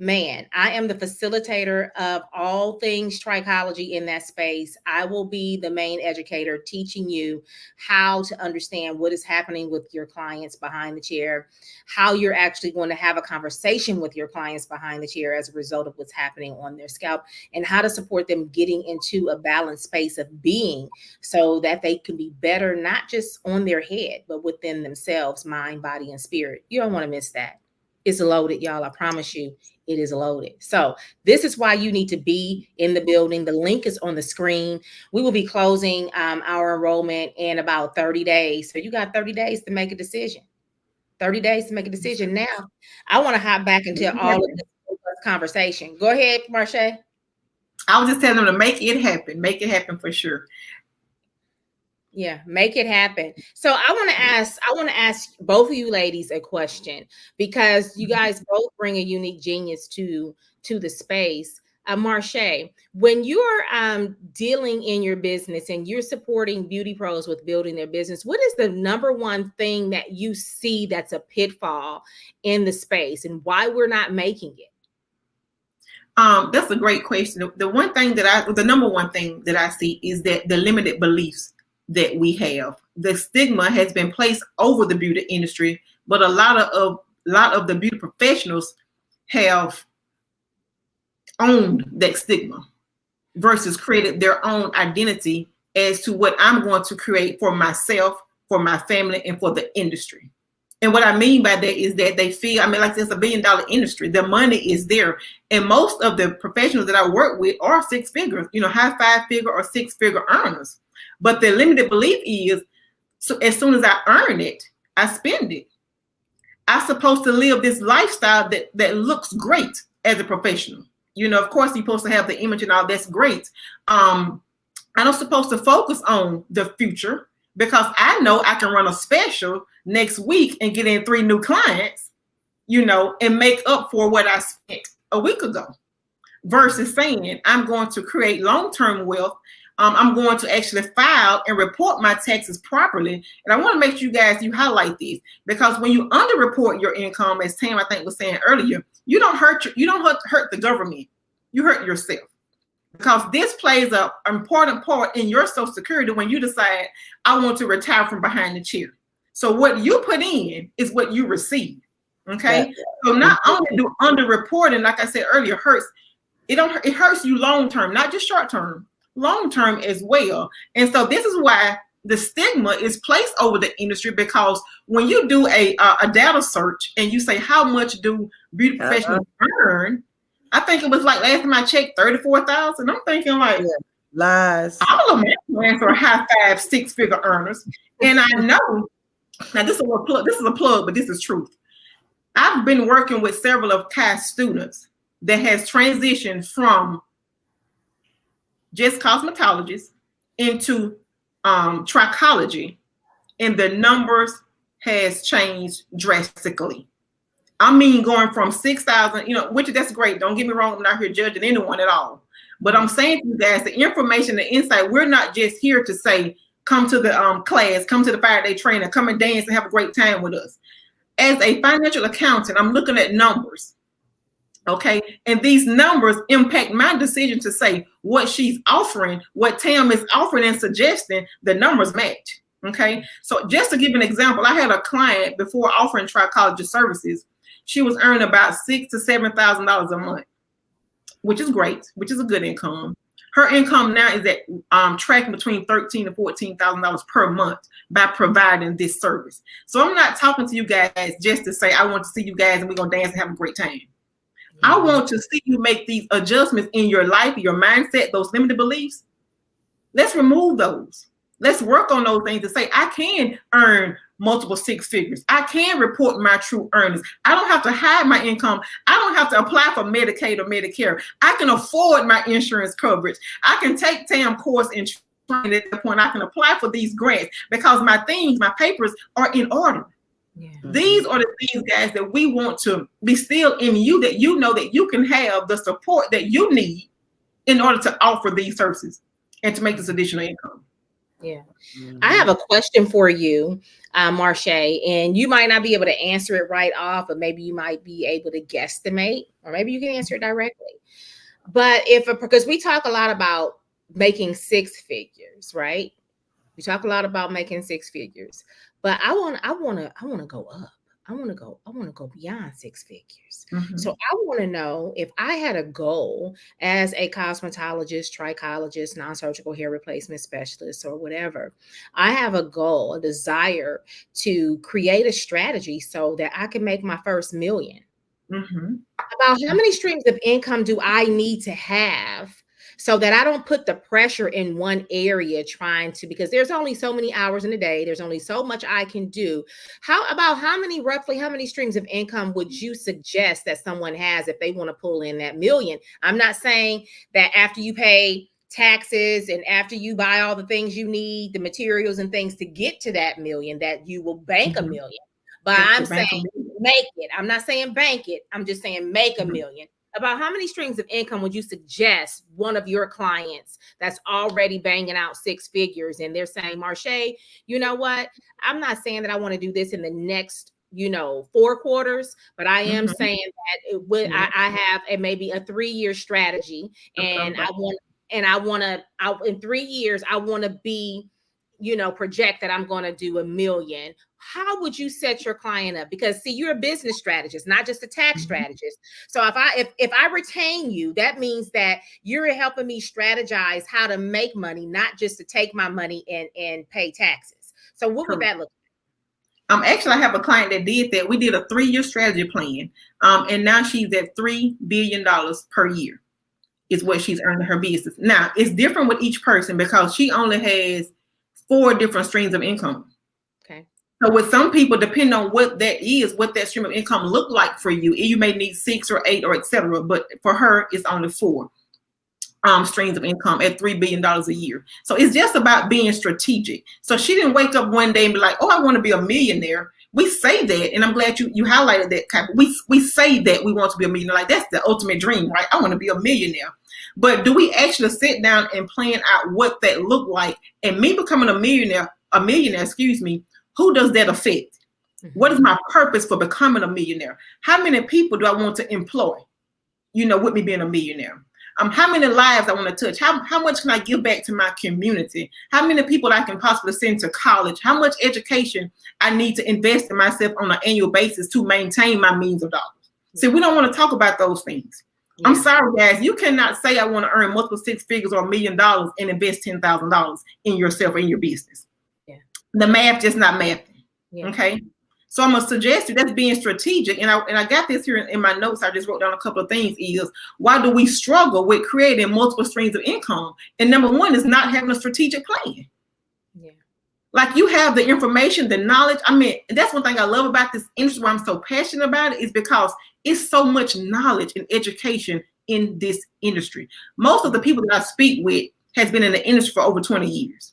Man, I am the facilitator of all things trichology in that space. I will be the main educator teaching you how to understand what is happening with your clients behind the chair, how you're actually going to have a conversation with your clients behind the chair as a result of what's happening on their scalp, and how to support them getting into a balanced space of being so that they can be better, not just on their head, but within themselves, mind, body, and spirit. You don't want to miss that. It's loaded, y'all. I promise you, it is loaded. So this is why you need to be in the building. The link is on the screen. We will be closing our enrollment in about 30 days. So you got 30 days to make a decision. 30 days to make a decision. Now, I want to hop back into all of this conversation. Go ahead, Marche. I was just telling them to make it happen. Make it happen for sure. Yeah, make it happen. So I want to ask both of you ladies a question, because you guys both bring a unique genius to the space. Marche, when you're dealing in your business and you're supporting beauty pros with building their business, what is the number one thing that you see that's a pitfall in the space, and why we're not making it? That's a great question. The number one thing that I see is that the limited beliefs that we have. The stigma has been placed over the beauty industry, but a lot of the beauty professionals have owned that stigma versus created their own identity as to what I'm going to create for myself, for my family, and for the industry. And what I mean by that is that they feel, like it's $1 billion industry. The money is there. And most of the professionals that I work with are six figures, high 5-figure or 6-figure earners. But the limited belief is, so as soon as I earn it, I spend it. I'm supposed to live this lifestyle that looks great as a professional. Of course, you're supposed to have the image and all that's great. I'm not supposed to focus on the future, because I know I can run a special next week and get in 3 new clients, and make up for what I spent a week ago, versus saying I'm going to create long-term wealth. I'm going to actually file and report my taxes properly. And I want to make sure you highlight this, because when you underreport your income, as Tam I think was saying earlier, you don't hurt the government. You hurt yourself, because this plays an important part in your Social Security when you decide I want to retire from behind the chair. So what you put in is what you receive. Okay. Yeah. So not only do underreporting, like I said earlier, hurts. It hurts you long term, not just short term. Long term as well. And so this is why the stigma is placed over the industry, because when you do a data search and you say how much do beauty professionals earn, I think it was like last time I checked $34,000. I'm thinking like lies. All of them are high 5, 6-figure earners. And I know now this is a plug, but this is truth. I've been working with several of Kai's students that has transitioned from just cosmetologists into trichology, and the numbers has changed drastically. Going from 6,000, which that's great. Don't get me wrong. I'm not here judging anyone at all. But I'm saying to you guys, the information, the insight, we're not just here to say, come to the class, come to the 5-day training, come and dance and have a great time with us. As a financial accountant, I'm looking at numbers. Okay. And these numbers impact my decision to say what she's offering, what Tam is offering and suggesting, the numbers match. Okay. So just to give an example, I had a client before offering trichology services. She was earning about $6,000 to $7,000 a month, which is great, which is a good income. Her income now is at tracking between $13,000 to $14,000 per month by providing this service. So I'm not talking to you guys just to say, I want to see you guys and we're going to dance and have a great time. I want to see you make these adjustments in your life, your mindset, those limited beliefs. Let's remove those. Let's work on those things to say, I can earn multiple 6 figures. I can report my true earnings. I don't have to hide my income. I don't have to apply for Medicaid or Medicare. I can afford my insurance coverage. I can take TAM course and train at that point. I can apply for these grants because my papers are in order. Yeah. These are the things, guys, that we want to be still in you, that you know that you can have the support that you need in order to offer these services. and to make this additional income. Yeah. I have a question for you, Marche, and you might not be able to answer it right off, but maybe you might be able to guesstimate, or maybe you can answer it directly. But because we talk a lot about making six figures, right? We talk a lot about making six figures, but I want to go up. I want to go beyond six figures. Mm-hmm. So I want to know, if I had a goal as a cosmetologist, trichologist, non-surgical hair replacement specialist, or whatever, I have a goal, a desire to create a strategy so that I can make my first million. Mm-hmm. About how many streams of income do I need to have so that I don't put the pressure in one area because there's only so many hours in a day. There's only so much I can do. Roughly how many streams of income would you suggest that someone has if they want to pull in that million? I'm not saying that after you pay taxes and after you buy all the things you need, the materials and things to get to that million, that you will bank a million. But I'm saying make it. I'm not saying bank it. I'm just saying make a million. About how many streams of income would you suggest one of your clients that's already banging out six figures and they're saying, Marche, you know what? I'm not saying that I want to do this in the next, 4 quarters, but I am saying that I have maybe a 3-year strategy, and in 3 years, I want to be, project that I'm going to do $1 million. How would you set your client up? Because see, you're a business strategist, not just a tax strategist. So if I retain you, that means that you're helping me strategize how to make money, not just to take my money and pay taxes. So what would that look like? Actually, I have a client that did that. We did a 3-year strategy plan. And now she's at $3 billion per year is what she's earning her business. Now, it's different with each person because she only has 4 different streams of income. Okay. So with some people, depending on what that is, what that stream of income look like for you, you may need 6 or 8 or etc. But for her, it's only 4 streams of income at $3 billion a year. So it's just about being strategic. So she didn't wake up one day and be like, oh, I want to be a millionaire. We say that, and I'm glad you highlighted that, Cap. We say that we want to be a millionaire. Like, that's the ultimate dream, right? I want to be a millionaire. But do we actually sit down and plan out what that look like? And me becoming a millionaire, who does that affect? What is my purpose for becoming a millionaire? How many people do I want to employ, with me being a millionaire? How many lives I want to touch? How much can I give back to my community? How many people I can possibly send to college? How much education I need to invest in myself on an annual basis to maintain my means of dollars? See, we don't want to talk about those things. Yeah. I'm sorry, guys. You cannot say I want to earn multiple 6 figures or $1 million and invest $10,000 in yourself or in your business. Yeah. The math just not mathing. Yeah. Okay. So I'm gonna suggest you that's being strategic. And I got this here in my notes. I just wrote down a couple of things. Is why do we struggle with creating multiple streams of income? And number one is not having a strategic plan. Yeah. Like, you have the information, the knowledge. I mean, that's one thing I love about this industry, why I'm so passionate about it, is because it's so much knowledge and education in this industry. Most of the people that I speak with has been in the industry for over 20 years.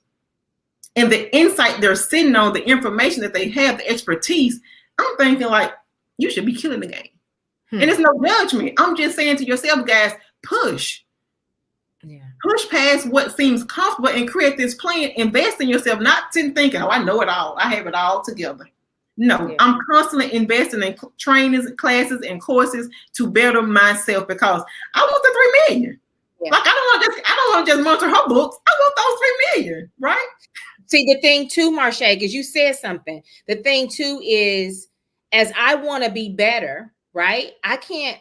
And the insight they're sitting on, the information that they have, the expertise, I'm thinking like, you should be killing the game. And it's no judgment. I'm just saying to yourself, guys, push. Yeah. Push past what seems comfortable and create this plan. Invest in yourself, not thinking, oh, I know it all. I have it all together. No, yeah. I'm constantly investing in trainings, classes, and courses to better myself because I want the 3 million. Yeah. Like, I don't want to just monitor her books. I want those 3 million, right? See, the thing too, Marche, because you said something. The thing too is, as I want to be better, right? I can't,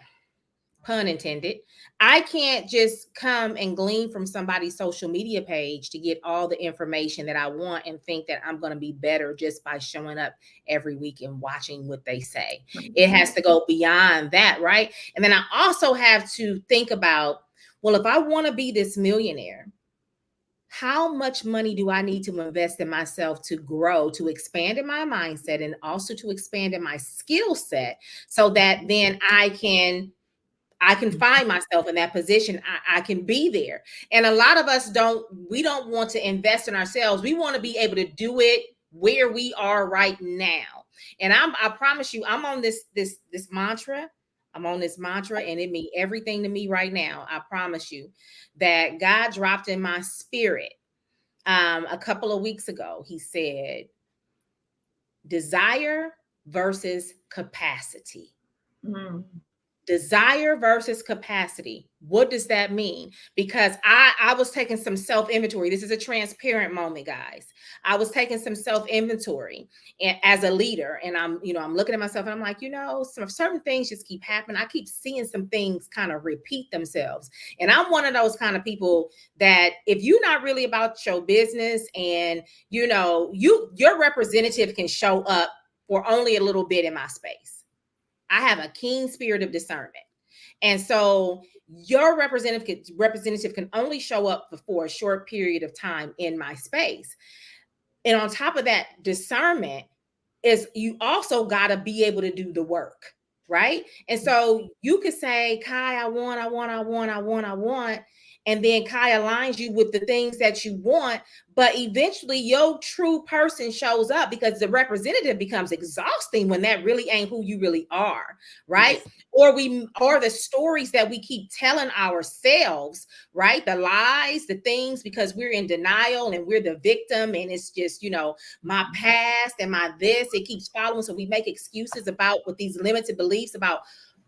pun intended, I can't just come and glean from somebody's social media page to get all the information that I want and think that I'm going to be better just by showing up every week and watching what they say. It has to go beyond that, right? And then I also have to think about, well, if I want to be this millionaire, how much money do I need to invest in myself to grow, to expand in my mindset, and also to expand in my skill set so that then I can find myself in that position. I can be there. And a lot of us we don't want to invest in ourselves. We want to be able to do it where we are right now. And I promise you, I'm on this mantra I'm on this mantra, and it means everything to me right now. I promise you that God dropped in my spirit a couple of weeks ago. He said, desire versus capacity. Desire versus capacity. What does that mean? Because I was taking some self-inventory. This is a transparent moment, guys. I was taking some self-inventory as a leader, and I'm looking at myself and I'm like, some certain things just keep happening. I keep seeing some things kind of repeat themselves. And I'm one of those kind of people that if you're not really about your business and your representative can show up for only a little bit in my space. I have a keen spirit of discernment. And so your representative can only show up for a short period of time in my space. And on top of that, discernment is you also got to be able to do the work, right? And so you could say, Kai, I want. And then Kai aligns you with the things that you want, but eventually your true person shows up because the representative becomes exhausting when that really ain't who you really are, right? Or the stories that we keep telling ourselves, right? The lies, the things, because we're in denial and we're the victim, and it's just, my past and my this, it keeps following. So we make excuses about with these limited beliefs about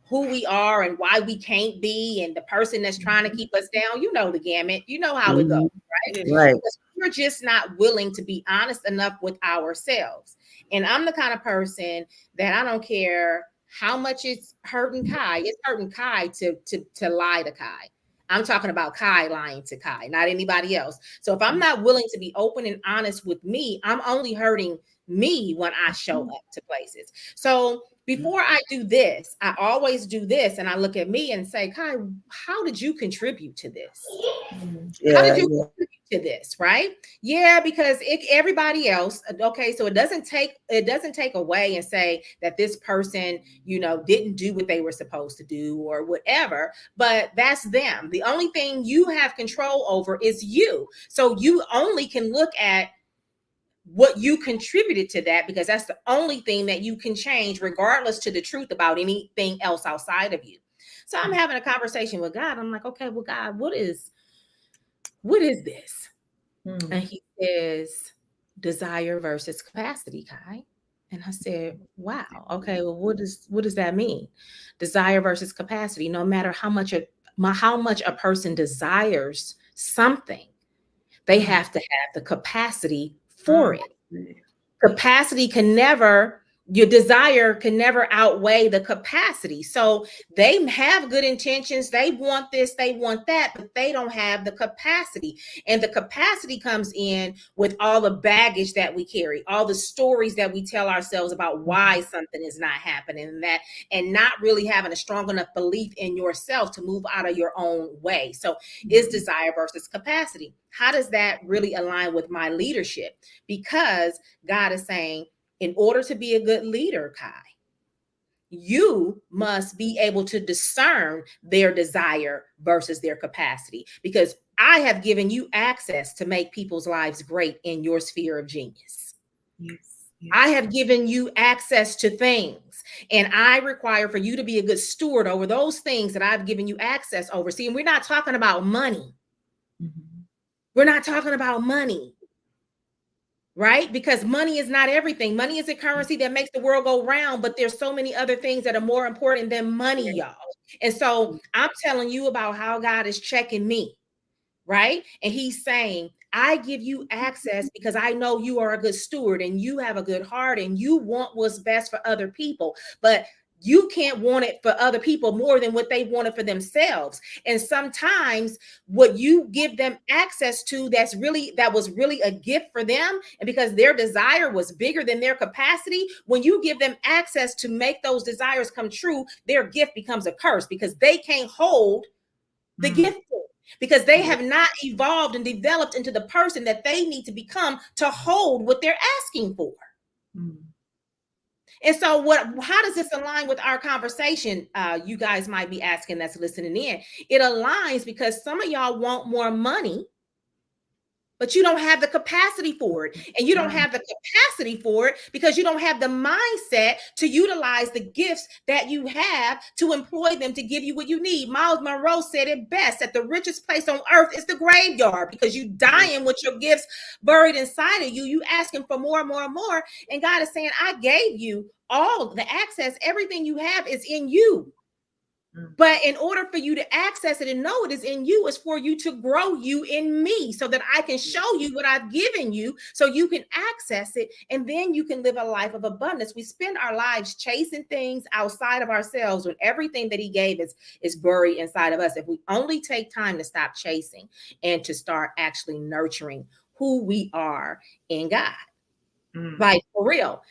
who we are and why we can't be, and the person that's trying to keep us down, the gamut, how it goes, right? Right. Because we're just not willing to be honest enough with ourselves. And I'm the kind of person that I don't care how much it's hurting Kai. It's hurting Kai to lie to Kai. I'm talking about Kai lying to Kai, not anybody else. So if I'm not willing to be open and honest with me, I'm only hurting me when I show up to places. So before I do this, I always do this, and I look at me and say, Kai, how did you contribute to this? How did you contribute to this? Right? Yeah, because everybody else. Okay, so it doesn't take away and say that this person, didn't do what they were supposed to do or whatever. But that's them. The only thing you have control over is you. So you only can look at what you contributed to that, because that's the only thing that you can change, regardless to the truth about anything else outside of you. So I'm having a conversation with God. I'm like, okay, well, God, what is this? And he says, desire versus capacity, Kai. And I said, wow, okay, well, what does that mean? Desire versus capacity. No matter how much a person desires something, they have to have the capacity for it. Capacity your desire can never outweigh the capacity. So they have good intentions. They want this, they want that, but they don't have the capacity. And the capacity comes in with all the baggage that we carry, all the stories that we tell ourselves about why something is not happening, and not really having a strong enough belief in yourself to move out of your own way. So is desire versus capacity. How does that really align with my leadership? Because God is saying, in order to be a good leader, Kai, you must be able to discern their desire versus their capacity, because I have given you access to make people's lives great in your sphere of genius. Yes. I have given you access to things, and I require for you to be a good steward over those things that I've given you access over. See, and we're not talking about money. We're not talking about money. Right? Because money is not everything. Money is a currency that makes the world go round, but there's so many other things that are more important than money, y'all. And so I'm telling you about how God is checking me, right? And he's saying, I give you access because I know you are a good steward and you have a good heart and you want what's best for other people, but you can't want it for other people more than what they wanted for themselves. And sometimes what you give them access to that was really a gift for them, and because their desire was bigger than their capacity, when you give them access to make those desires come true, their gift becomes a curse because they can't hold the gift because they have not evolved and developed into the person that they need to become to hold what they're asking for. And so how does this align with our conversation? You guys might be asking that's listening in. It aligns because some of y'all want more money but you don't have the capacity for it. And you don't have the capacity for it because you don't have the mindset to utilize the gifts that you have to employ them to give you what you need. Miles Monroe said it best, that the richest place on earth is the graveyard, because you dying with your gifts buried inside of you. You asking for more and more and more. And God is saying, I gave you all the access. Everything you have is in you. But in order for you to access it and know it is in you, is for you to grow you in me, so that I can show you what I've given you, so you can access it, and then you can live a life of abundance. We spend our lives chasing things outside of ourselves when everything that he gave us is buried inside of us. If we only take time to stop chasing and to start actually nurturing who we are in God. Like, for real,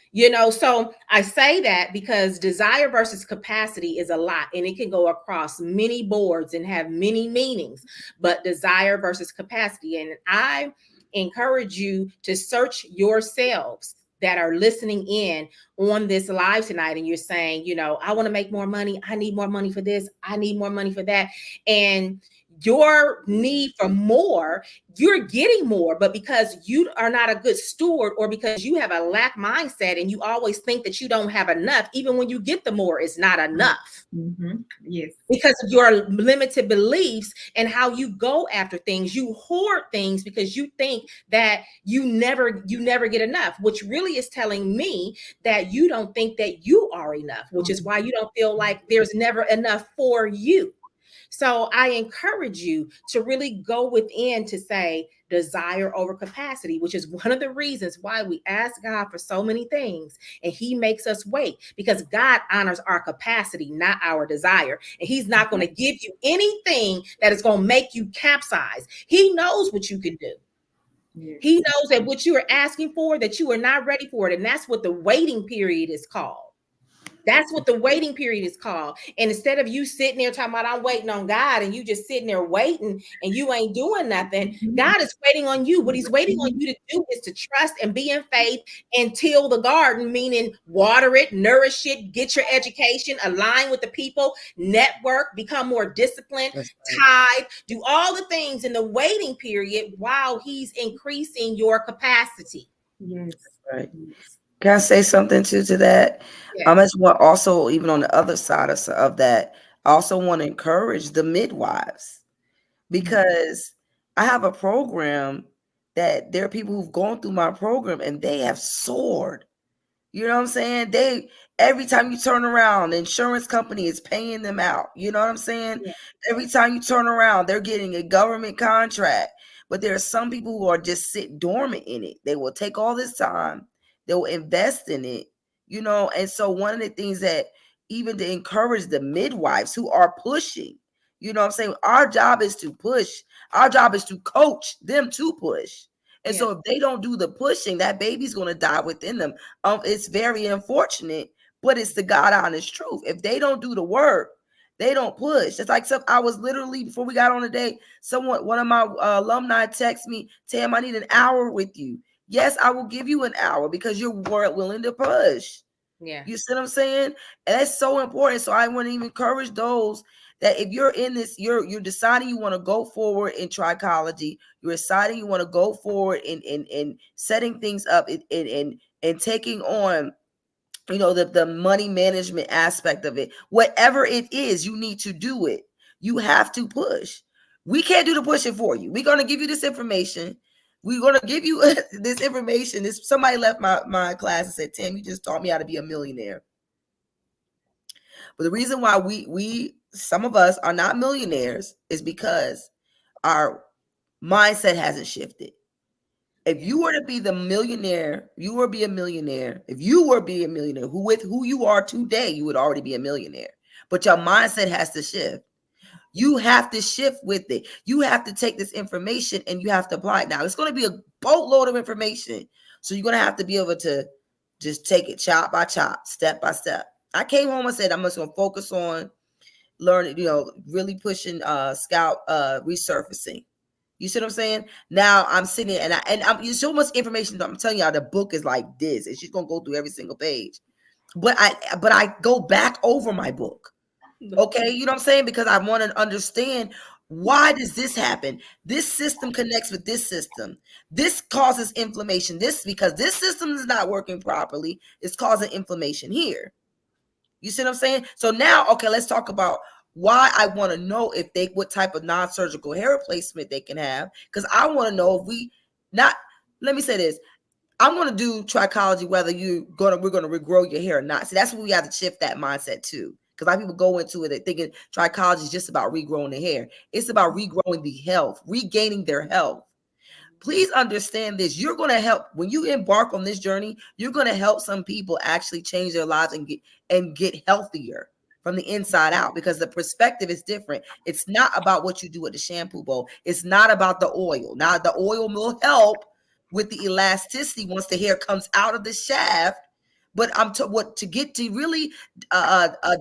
so I say that because desire versus capacity is a lot, and it can go across many boards and have many meanings, but desire versus capacity. And I encourage you to search yourselves that are listening in on this live tonight. And you're saying, I want to make more money. I need more money for this. I need more money for that. And your need for more, you're getting more, but because you are not a good steward, or because you have a lack mindset and you always think that you don't have enough, even when you get the more, it's not enough. Yes. Because of your limited beliefs and how you go after things. You hoard things because you think that you never get enough, which really is telling me that you don't think that you are enough, which is why you don't feel like there's never enough for you. So I encourage you to really go within to say desire over capacity, which is one of the reasons why we ask God for so many things, and he makes us wait, because God honors our capacity, not our desire. And he's not going to give you anything that is going to make you capsize. He knows what you can do. Yes. He knows that what you are asking for, that you are not ready for it. And that's what the waiting period is called. That's what the waiting period is called. And instead of you sitting there talking about I'm waiting on God, and you just sitting there waiting and you ain't doing nothing, God is waiting on you. What he's waiting on you to do is to trust and be in faith and till the garden, meaning water it, nourish it, get your education, align with the people, network, become more disciplined, tithe, do all the things in the waiting period while he's increasing your capacity. Yes, right. Can I say something to that? Yeah. I just want also, even on the other side of that, I also want to encourage the midwives, because I have a program that there are people who've gone through my program and they have soared. You know what I'm saying? Every time you turn around, the insurance company is paying them out. You know what I'm saying? Yeah. Every time you turn around, they're getting a government contract. But there are some people who are just sit dormant in it. They will take all this time. They'll invest in it, and so one of the things that, even to encourage the midwives who are pushing, I'm saying, our job is to push. Our job is to coach them to push. And so if they don't do the pushing, that baby's going to die within them. It's very unfortunate, but it's the God honest truth. If they don't do the work, they don't push. It's like I was literally, before we got on today, one of my alumni texted me, Tam, I need an hour with you. Yes, I will give you an hour because you're willing to push. Yeah. You see what I'm saying? And that's so important. So I want to even encourage those that if you're in this, you're deciding you want to go forward in trichology, you're deciding you want to go forward in setting things up and taking on, the money management aspect of it. Whatever it is, you need to do it. You have to push. We can't do the pushing for you. We're going to give you this information. We're going to give you this information. Somebody left my class and said, Tim, you just taught me how to be a millionaire. But the reason why some of us are not millionaires is because our mindset hasn't shifted. If you were to be the millionaire, you were be a millionaire. If you were be a millionaire, with who you are today, you would already be a millionaire. But your mindset has to shift. You have to shift with it. You have to take this information and you have to apply it. Now, it's going to be a boatload of information. So you're going to have to be able to just take it chop by chop, step by step. I came home and said, I'm just going to focus on learning, really pushing Scout resurfacing. You see what I'm saying? Now I'm sitting and I'm so much information. I'm telling y'all, the book is like this, and she's going to go through every single page. But I go back over my book. Okay, you know what I'm saying? Because I want to understand Why does this happen? This system connects with this system. This causes inflammation. Because this system is not working properly, it's causing inflammation here. You see what I'm saying? So now, okay, let's talk about why I want to know what type of non-surgical hair replacement they can have. Because I want to know let me say this. I'm going to do trichology whether we're going to regrow your hair or not. See, that's what we have to shift that mindset too. Because a lot of people go into it thinking trichology is just about regrowing the hair. It's about regrowing the health, regaining their health. Please understand this. You're going to help when you embark on this journey. You're going to help some people actually change their lives and get healthier from the inside out, because the perspective is different. It's not about what you do with the shampoo bowl. It's not about the oil. Now, the oil will help with the elasticity once the hair comes out of the shaft. But to get to really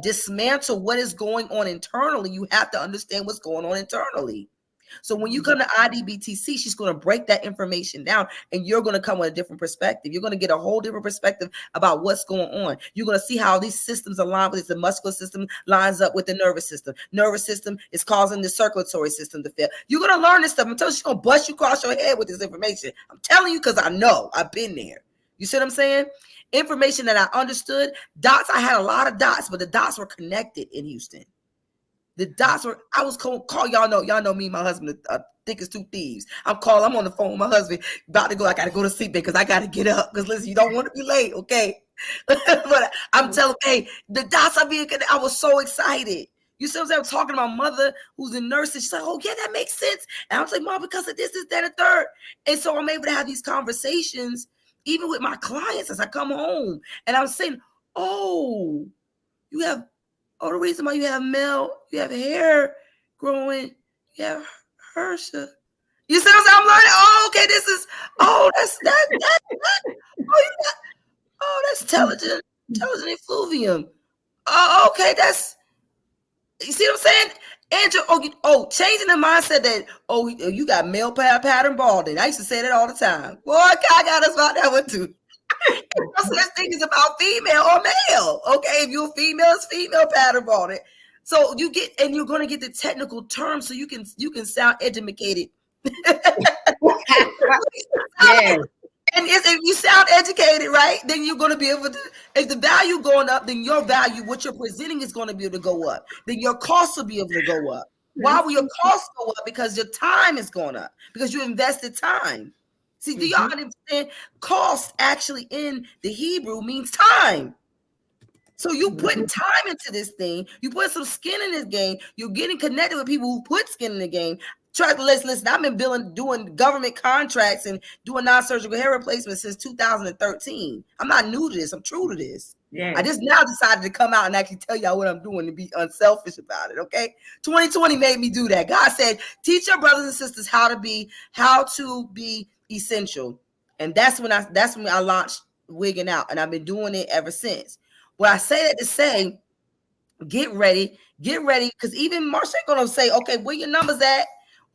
dismantle what is going on internally, you have to understand what's going on internally. So when you come to IDBTC, she's going to break that information down, and you're going to come with a different perspective. You're going to get a whole different perspective about what's going on. You're going to see how these systems align with it. The muscular system lines up with the nervous system. Nervous system is causing the circulatory system to fail. You're going to learn this stuff. I'm telling you, she's going to bust you across your head with this information. I'm telling you because I know. I've been there. You see what I'm saying? Information that I understood. Dots, I had a lot of dots, but the dots were connected in Houston. The dots were, I was call y'all know me and my husband thick as two thieves. I'm on the phone with my husband, about to go. I got to go to sleep because I got to get up. Because listen, you don't want to be late, okay? But I'm telling, hey, the dots are being connected. I was so excited. You see what I'm saying? I'm talking to my mother who's a nurse, and she's like, oh, yeah, that makes sense. And I was like, Mom, because of this, that, and third. And so I'm able to have these conversations even with my clients as I come home. And I'm saying, oh, the reason why you have hair growing, you have HRSA. You see what I'm saying? I'm learning, okay, that's telogen effluvium. Oh, okay, you see what I'm saying? Andrew, changing the mindset that, you got male pattern balding. I used to say that all the time. Boy, I got us about that one too. No such thing is about female or male. Okay, if you're a female, it's female pattern balding. So you're going to get the technical terms so you can sound educated. Yes. And if you sound educated, right, then you're going to be able to, if the value going up, then your value, what you're presenting is going to be able to go up. Then your costs will be able to go up. Why will your costs go up? Because your time is going up, because you invested time. See, do y'all understand? Cost actually in the Hebrew means time. So you putting time into this thing. You put some skin in this game. You're getting connected with people who put skin in the game. Try to listen. I've been doing government contracts and doing non-surgical hair replacements since 2013. I'm not new to this. I'm true to this. Yeah. I just now decided to come out and actually tell y'all what I'm doing and be unselfish about it. Okay. 2020 made me do that. God said, teach your brothers and sisters how to be essential. And that's when I launched Wigging Out, and I've been doing it ever since. Well, I say that to say, get ready, because even Marsha gonna say, okay, where your numbers at?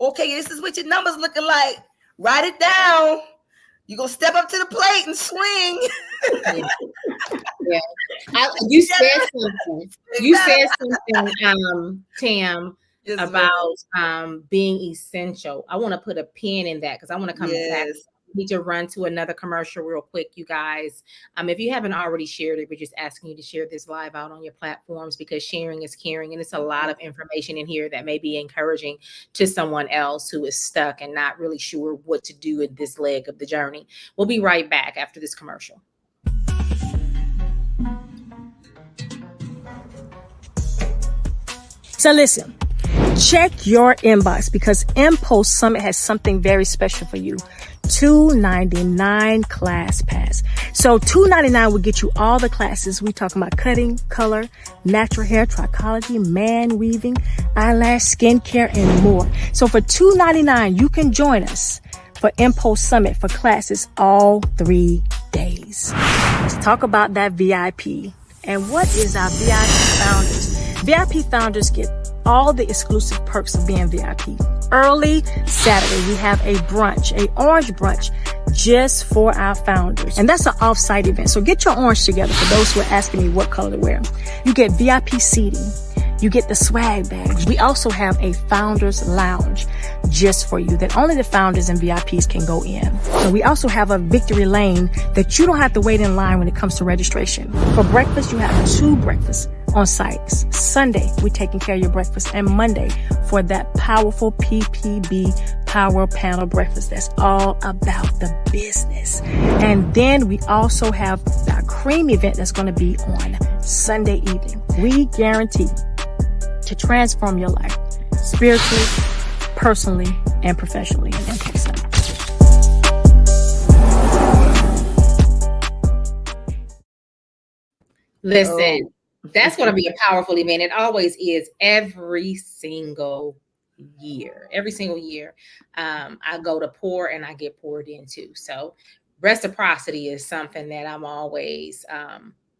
Okay, this is what your numbers looking like. Write it down. You're gonna step up to the plate and swing. Yeah. You said something. You said something, Tam, yes, about being essential. I want to put a pin in that because I want to come back. Need to run to another commercial real quick, you guys. If you haven't already shared it, we're just asking you to share this live out on your platforms, because sharing is caring, and it's a lot of information in here that may be encouraging to someone else who is stuck and not really sure what to do in this leg of the journey. We'll be right back after this commercial. So listen, check your inbox, because Impulse Summit has something very special for you. $299 class pass. So $299 will get you all the classes. We talking about cutting, color, natural hair, trichology, man weaving, eyelash, skincare, and more. So for $299, you can join us for Impulse Summit for classes all 3 days. Let's talk about that VIP. And what is our VIP founders? VIP founders get all the exclusive perks of being VIP. Early Saturday, we have a brunch, a orange brunch, just for our founders. And that's an off-site event. So get your orange together for those who are asking me what color to wear. You get VIP seating. You get the swag bags. We also have a founders lounge just for you that only the founders and VIPs can go in. So we also have a victory lane that you don't have to wait in line when it comes to registration. For breakfast, you have 2 breakfasts on sites. Sunday, we're taking care of your breakfast, and Monday for that powerful PPB power panel breakfast. That's all about the business. And then we also have our cream event that's going to be on Sunday evening. We guarantee to transform your life spiritually, personally, and professionally. Listen, that's going to be a powerful event. It always is every single year. Every single year, I go to pour and I get poured into. So reciprocity is something that I'm always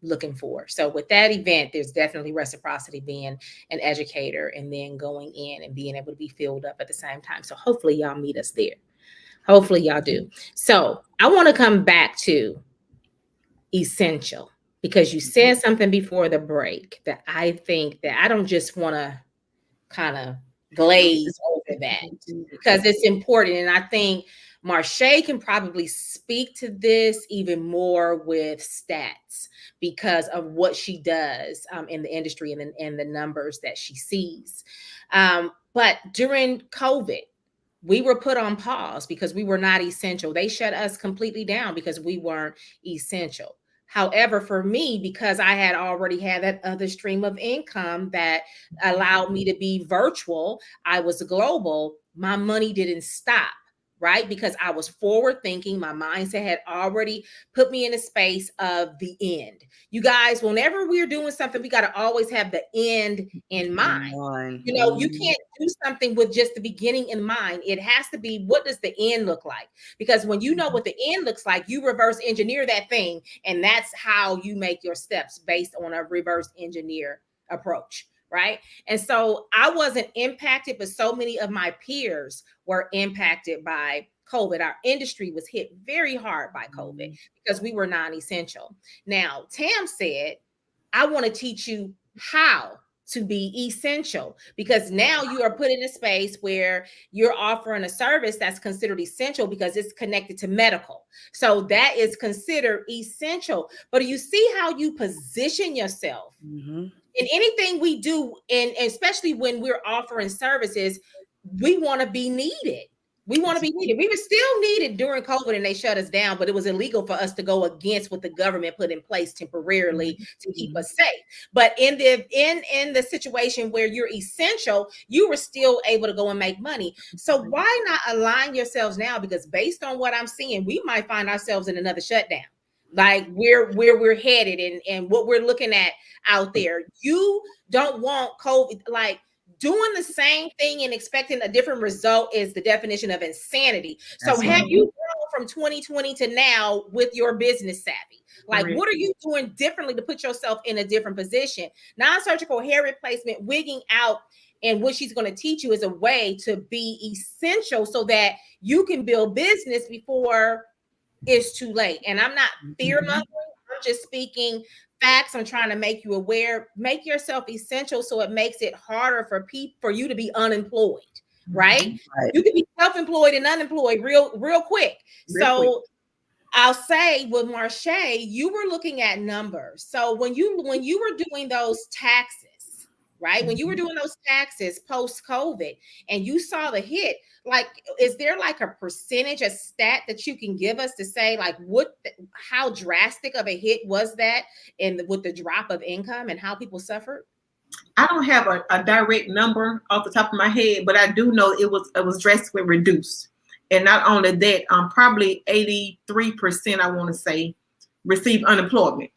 looking for. So with that event, there's definitely reciprocity, being an educator and then going in and being able to be filled up at the same time. So hopefully y'all meet us there. Hopefully y'all do. So I want to come back to essential, because you said something before the break that I think that I don't just want to kind of glaze over that, because it's important. And I think Marsha can probably speak to this even more with stats because of what she does in the industry and the numbers that she sees. But during COVID, we were put on pause because we were not essential. They shut us completely down because we weren't essential. However, for me, because I had already had that other stream of income that allowed me to be virtual, I was global, my money didn't stop, right? Because I was forward thinking. My mindset had already put me in a space of the end. You guys, whenever we're doing something, we got to always have the end in mind. You know, you can't do something with just the beginning in mind. It has to be, what does the end look like? Because when you know what the end looks like, you reverse engineer that thing. And that's how you make your steps, based on a reverse engineer approach. Right. And so I wasn't impacted, but so many of my peers were impacted by COVID. Our industry was hit very hard by COVID because we were non-essential. Now, Tam said, I want to teach you how to be essential, because now you are put in a space where you're offering a service that's considered essential because it's connected to medical. So that is considered essential. But do you see how you position yourself? In anything we do, and especially when we're offering services, we want to be needed. We want to be needed. We were still needed during COVID and they shut us down, but it was illegal for us to go against what the government put in place temporarily to keep us safe. But in the situation where you're essential, you were still able to go and make money. So why not align yourselves now? Because based on what I'm seeing, we might find ourselves in another shutdown. Like where we're headed and what we're looking at out there. You don't want COVID, like doing the same thing and expecting a different result is the definition of insanity. So have you grown from 2020 to now with your business savvy? Like, what are you doing differently to put yourself in a different position? Non-surgical hair replacement, wigging out, and what she's going to teach you is a way to be essential so that you can build business before it's too late. And I'm not fear-mongering. I'm just speaking facts. I'm trying to make you aware. Make yourself essential so it makes it harder for you to be unemployed, right? You can be self-employed and unemployed real quick. I'll say with Marsha, you were looking at numbers. So when you were doing those taxes, right? When you were doing those taxes post-COVID and you saw the hit, like, is there like a percentage, a stat that you can give us to say like how drastic of a hit was that with the drop of income and how people suffered? I don't have a direct number off the top of my head, but I do know it was drastically reduced. And not only that, probably 83%, I want to say, received unemployment.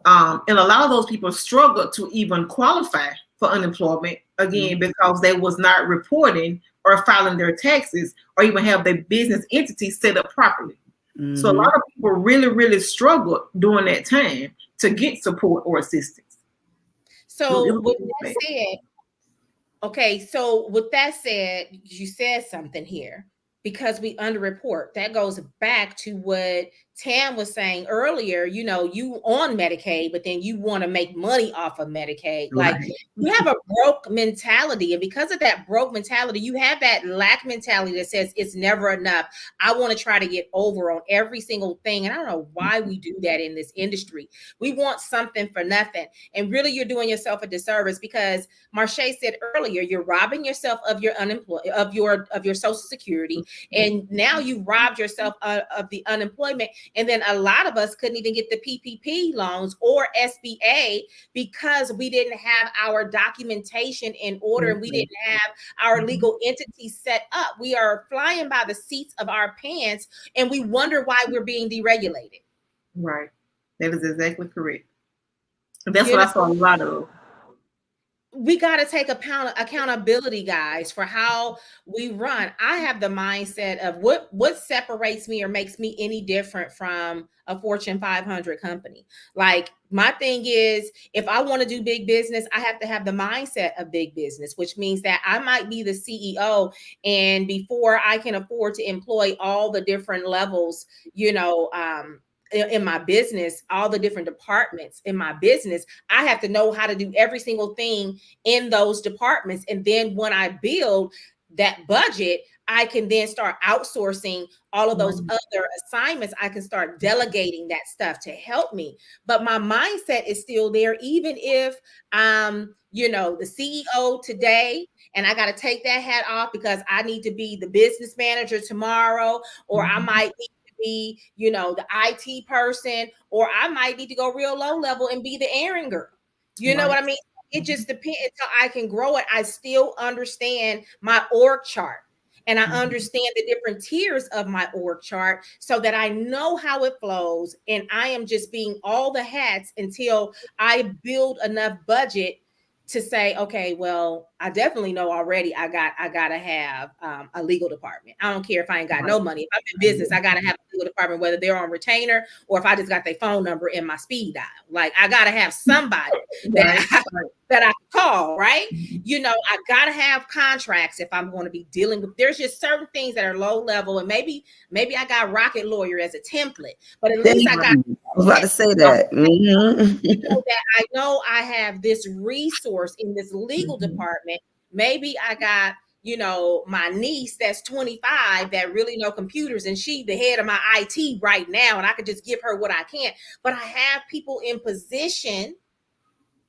And a lot of those people struggled to even qualify for unemployment, again, because they was not reporting or filing their taxes or even have their business entity set up properly. So a lot of people really, really struggled during that time to get support or assistance. So with that said, you said something here, because we underreport. That goes back to what Tam was saying earlier, you on Medicaid, but then you want to make money off of Medicaid. Like you have a broke mentality. And because of that broke mentality, you have that lack mentality that says it's never enough. I want to try to get over on every single thing. And I don't know why we do that in this industry. We want something for nothing. And really you're doing yourself a disservice, because Marsha said earlier, you're robbing yourself of your of your Social Security. And now you robbed yourself of the unemployment. And then a lot of us couldn't even get the PPP loans or SBA because we didn't have our documentation in order. And we didn't have our legal entity set up. We are flying by the seats of our pants, and we wonder why we're being deregulated. Right. That is exactly correct. That's what I saw a lot of. We got to take accountability, guys, for how we run. I have the mindset of what separates me or makes me any different from a Fortune 500 company. Like, my thing is, if I want to do big business, I have to have the mindset of big business, which means that I might be the CEO, and before I can afford to employ all the different levels, in my business, all the different departments in my business, I have to know how to do every single thing in those departments. And then when I build that budget, I can then start outsourcing all of those other assignments. I can start delegating that stuff to help me. But my mindset is still there, even if I'm, the CEO today, and I got to take that hat off because I need to be the business manager tomorrow, or I might be, the IT person, or I might need to go real low level and be the errand girl. You know what I mean? It just depends until I can grow it. I still understand my org chart, and I understand the different tiers of my org chart so that I know how it flows. And I am just being all the hats until I build enough budget to say, okay, well, I definitely know already I gotta have a legal department. I don't care if I ain't got no money. If I'm in business, I gotta have a legal department, whether they're on retainer or if I just got their phone number in my speed dial. Like, I gotta have somebody that I call, right? I gotta have contracts if I'm going to be dealing with. There's just certain things that are low level, and maybe I got Rocket Lawyer as a template, but at least I got. I was about to say that. That I know I have this resource in this legal department. Maybe I got, my niece that's 25 that really know computers, and she the head of my IT right now, and I could just give her what I can. But I have people in position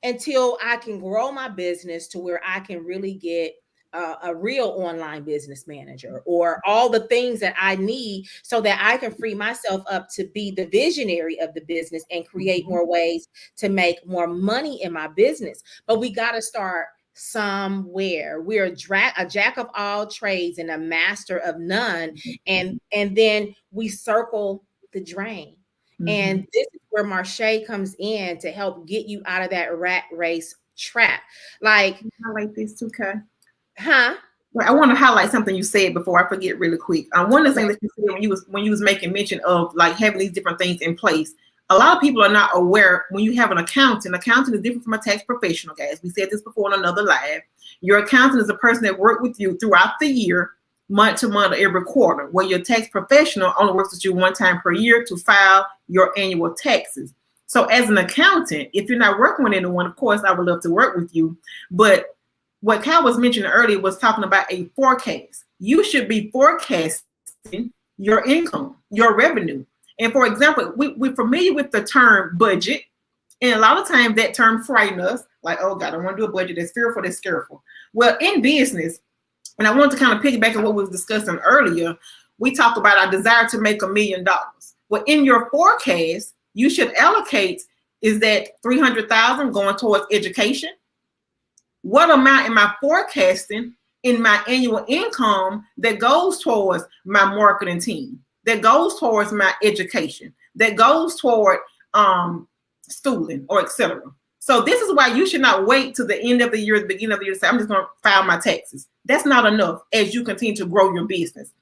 until I can grow my business to where I can really get a real online business manager, or all the things that I need so that I can free myself up to be the visionary of the business and create more ways to make more money in my business. But we got to start somewhere. We're a jack of all trades and a master of none. And then we circle the drain. And this is where Marsha comes in to help get you out of that rat race trap. Like, I like this too, Kai. Huh? Well, I want to highlight something you said before I forget really quick. One of the things that you said when you was making mention of like having these different things in place. A lot of people are not aware when you have an accountant. Accountant is different from a tax professional, guys. We said this before on another live. Your accountant is a person that worked with you throughout the year, month to month, every quarter. Where your tax professional only works with you one time per year to file your annual taxes. So as an accountant, if you're not working with anyone, of course, I would love to work with you. But what Kyle was mentioning earlier was talking about a forecast. You should be forecasting your income, your revenue. And for example, we're familiar with the term budget. And a lot of times that term frightens us. Like, oh God, I want to do a budget that's fearful, that's scareful. Well, in business, and I want to kind of piggyback on what we were discussing earlier, we talk about our desire to make $1 million. Well, in your forecast, you should allocate, is that $300,000 going towards education? What amount am I forecasting in my annual income that goes towards my marketing team, that goes towards my education, that goes toward schooling, or etc.? So this is why you should not wait to the end of the year, the beginning of the year, to say, I'm just going to file my taxes. That's not enough as you continue to grow your business.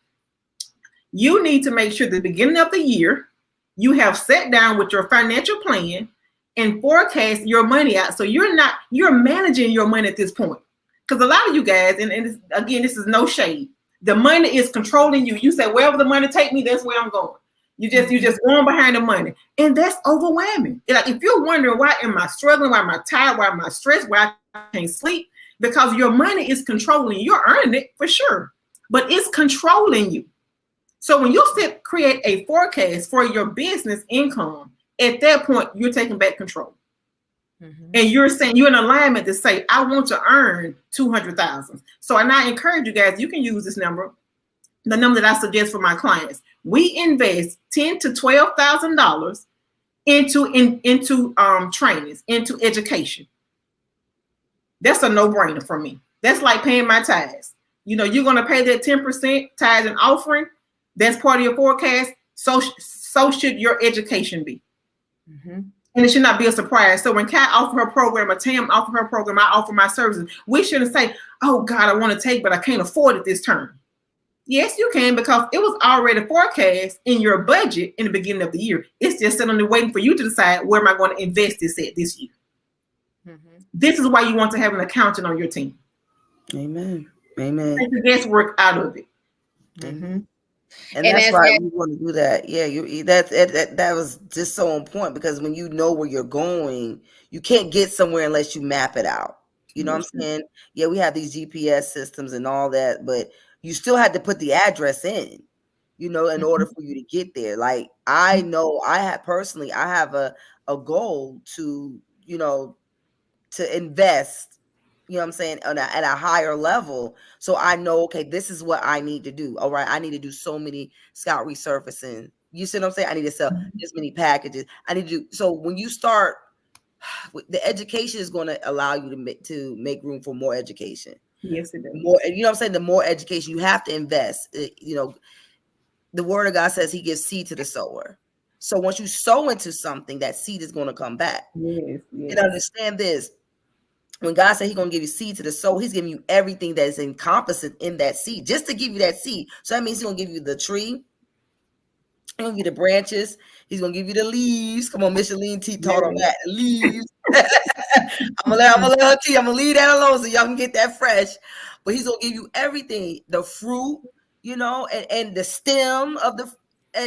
You need to make sure at the beginning of the year, you have sat down with your financial plan and forecast your money out. So you're managing your money at this point. Because a lot of you guys, and again, this is no shade. The money is controlling you. You say, wherever the money take me, that's where I'm going. You just going behind the money, and that's overwhelming. Like if you're wondering why am I struggling, why am I tired, why am I stressed, why I can't sleep, because your money is controlling you. You're earning it for sure, but it's controlling you. So when you create a forecast for your business income, at that point you're taking back control. And you're saying you're in alignment to say, I want to earn 200,000. So I encourage you guys, you can use this number, the number that I suggest for my clients. We invest $10,000 to $12,000 into trainings, into education. That's a no-brainer for me. That's like paying my tithes. You're going to pay that 10% tithes and offering. That's part of your forecast. So should your education be. And it should not be a surprise. So when Kat offered her program, or Tam offered her program, I offer my services. We shouldn't say, oh God, I want to take, but I can't afford it this term. Yes, you can, because it was already forecast in your budget in the beginning of the year. It's just sitting there waiting for you to decide, where am I going to invest this at this year? This is why you want to have an accountant on your team. Amen. Amen. Take the guesswork out of it. And that's why we want to do that. Yeah, that was just so important, because when you know where you're going, you can't get somewhere unless you map it out. You know what I'm saying? Yeah, we have these GPS systems and all that, but you still had to put the address in, in order for you to get there. Like I know I have a goal to, to invest, at a higher level. So I know, okay, this is what I need to do. All right. I need to do so many scout resurfacing. You see what I'm saying? I need to sell this many packages. I need to do. So when you start, the education is going to allow you to make room for more education. Yes, it does. More, the more education you have to invest. The word of God says he gives seed to the sower. So once you sow into something, that seed is going to come back. Yes. And understand this. When God said he's going to give you seed to the soul, he's giving you everything that is encompassing in that seed, just to give you that seed. So that means he's going to give you the tree. He's going to give you the branches. He's going to give you the leaves. Come on, Micheline T taught on that. The leaves. I'm going to leave that alone so y'all can get that fresh. But he's going to give you everything, the fruit, and the stem of the,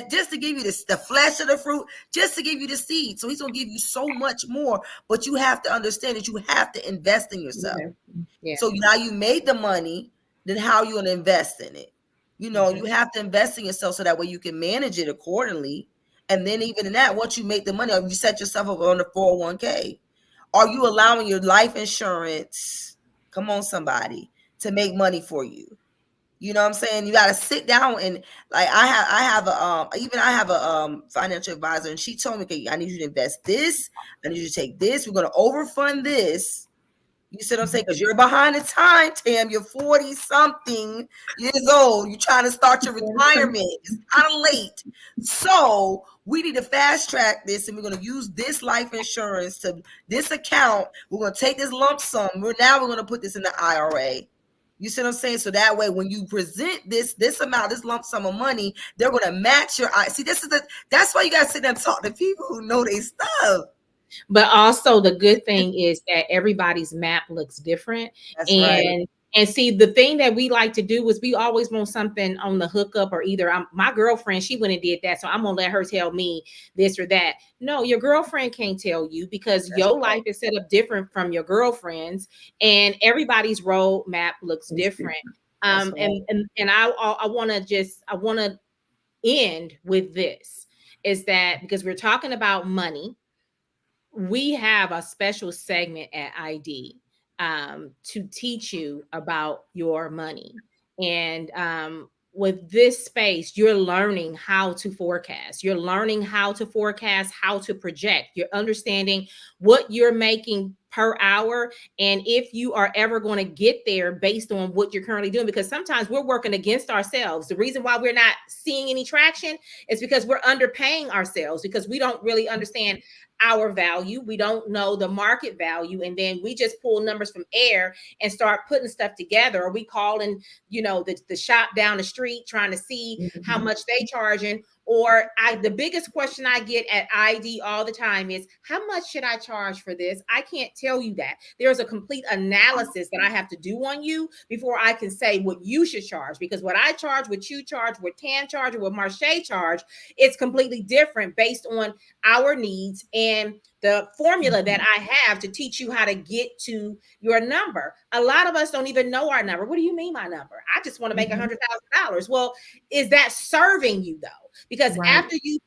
just to give you the flesh of the fruit, just to give you the seed. So he's going to give you so much more, but you have to understand that you have to invest in yourself. Yeah. So now you made the money, then how are you going to invest in it? You have to invest in yourself so that way you can manage it accordingly. And then even in that, once you make the money, you set yourself up on the 401k. Are you allowing your life insurance, come on somebody, to make money for you? You know what I'm saying? You got to sit down and like I have a financial advisor, and she told me, okay, I need you to invest this. I need you to take this. We're going to overfund this. You see what I'm saying? Because you're behind the time, Tam. You're 40 something years old. You're trying to start your retirement. It's kind of late. So we need to fast track this, and we're going to use this life insurance to this account. We're going to take this lump sum. We're going to put this in the IRA. You see what I'm saying? So that way, when you present this amount, this lump sum of money, they're going to match your. See, that's why you got to sit there and talk to people who know their stuff. But also the good thing is that everybody's map looks different. That's right. And see, the thing that we like to do is we always want something on the hookup, or either my girlfriend, she went and did that, so I'm going to let her tell me this or that. No, your girlfriend can't tell you, because your life is set up different from your girlfriend's, and everybody's roadmap looks different. And I want to end with this, is that because we're talking about money, we have a special segment at ID to teach you about your money. And with this space, you're learning how to forecast. You're learning how to forecast, how to project. You're understanding what you're making per hour, and if you are ever going to get there based on what you're currently doing, because sometimes we're working against ourselves. The reason why we're not seeing any traction is because we're underpaying ourselves, because we don't really understand our value. We don't know the market value. And then we just pull numbers from air and start putting stuff together. Or we calling, the shop down the street trying to see how much they charging, Or the biggest question I get at ID all the time is, how much should I charge for this? I can't tell you that. There's a complete analysis that I have to do on you before I can say what you should charge, because what I charge, what you charge, what Tam charge, or what Marche charge, it's completely different based on our needs and the formula that I have to teach you how to get to your number. A lot of us don't even know our number. What do you mean my number? I just want to make $100,000. Well, is that serving you though? Because after you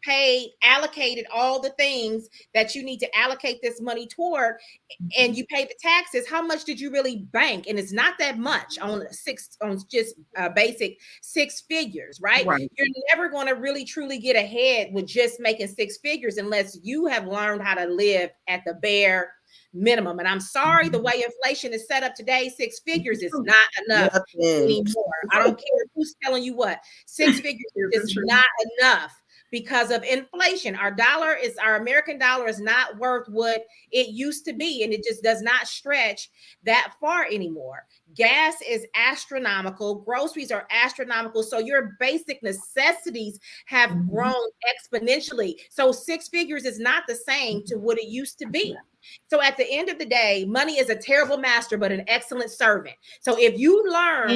allocated all the things that you need to allocate this money toward, and you paid the taxes, how much did you really bank? And it's not that much on just basic 6 figures, right? You're never going to really truly get ahead with just making 6 figures unless you have learned how to live at the bare minimum. And I'm sorry, the way inflation is set up today, 6 figures is not enough anymore. I don't care who's telling you what. 6 figures is not enough because of inflation. Our American dollar is not worth what it used to be, and it just does not stretch that far anymore. Gas is astronomical. Groceries are astronomical. So your basic necessities have grown exponentially. So 6 figures is not the same to what it used to be. So at the end of the day, money is a terrible master, but an excellent servant. So if you learn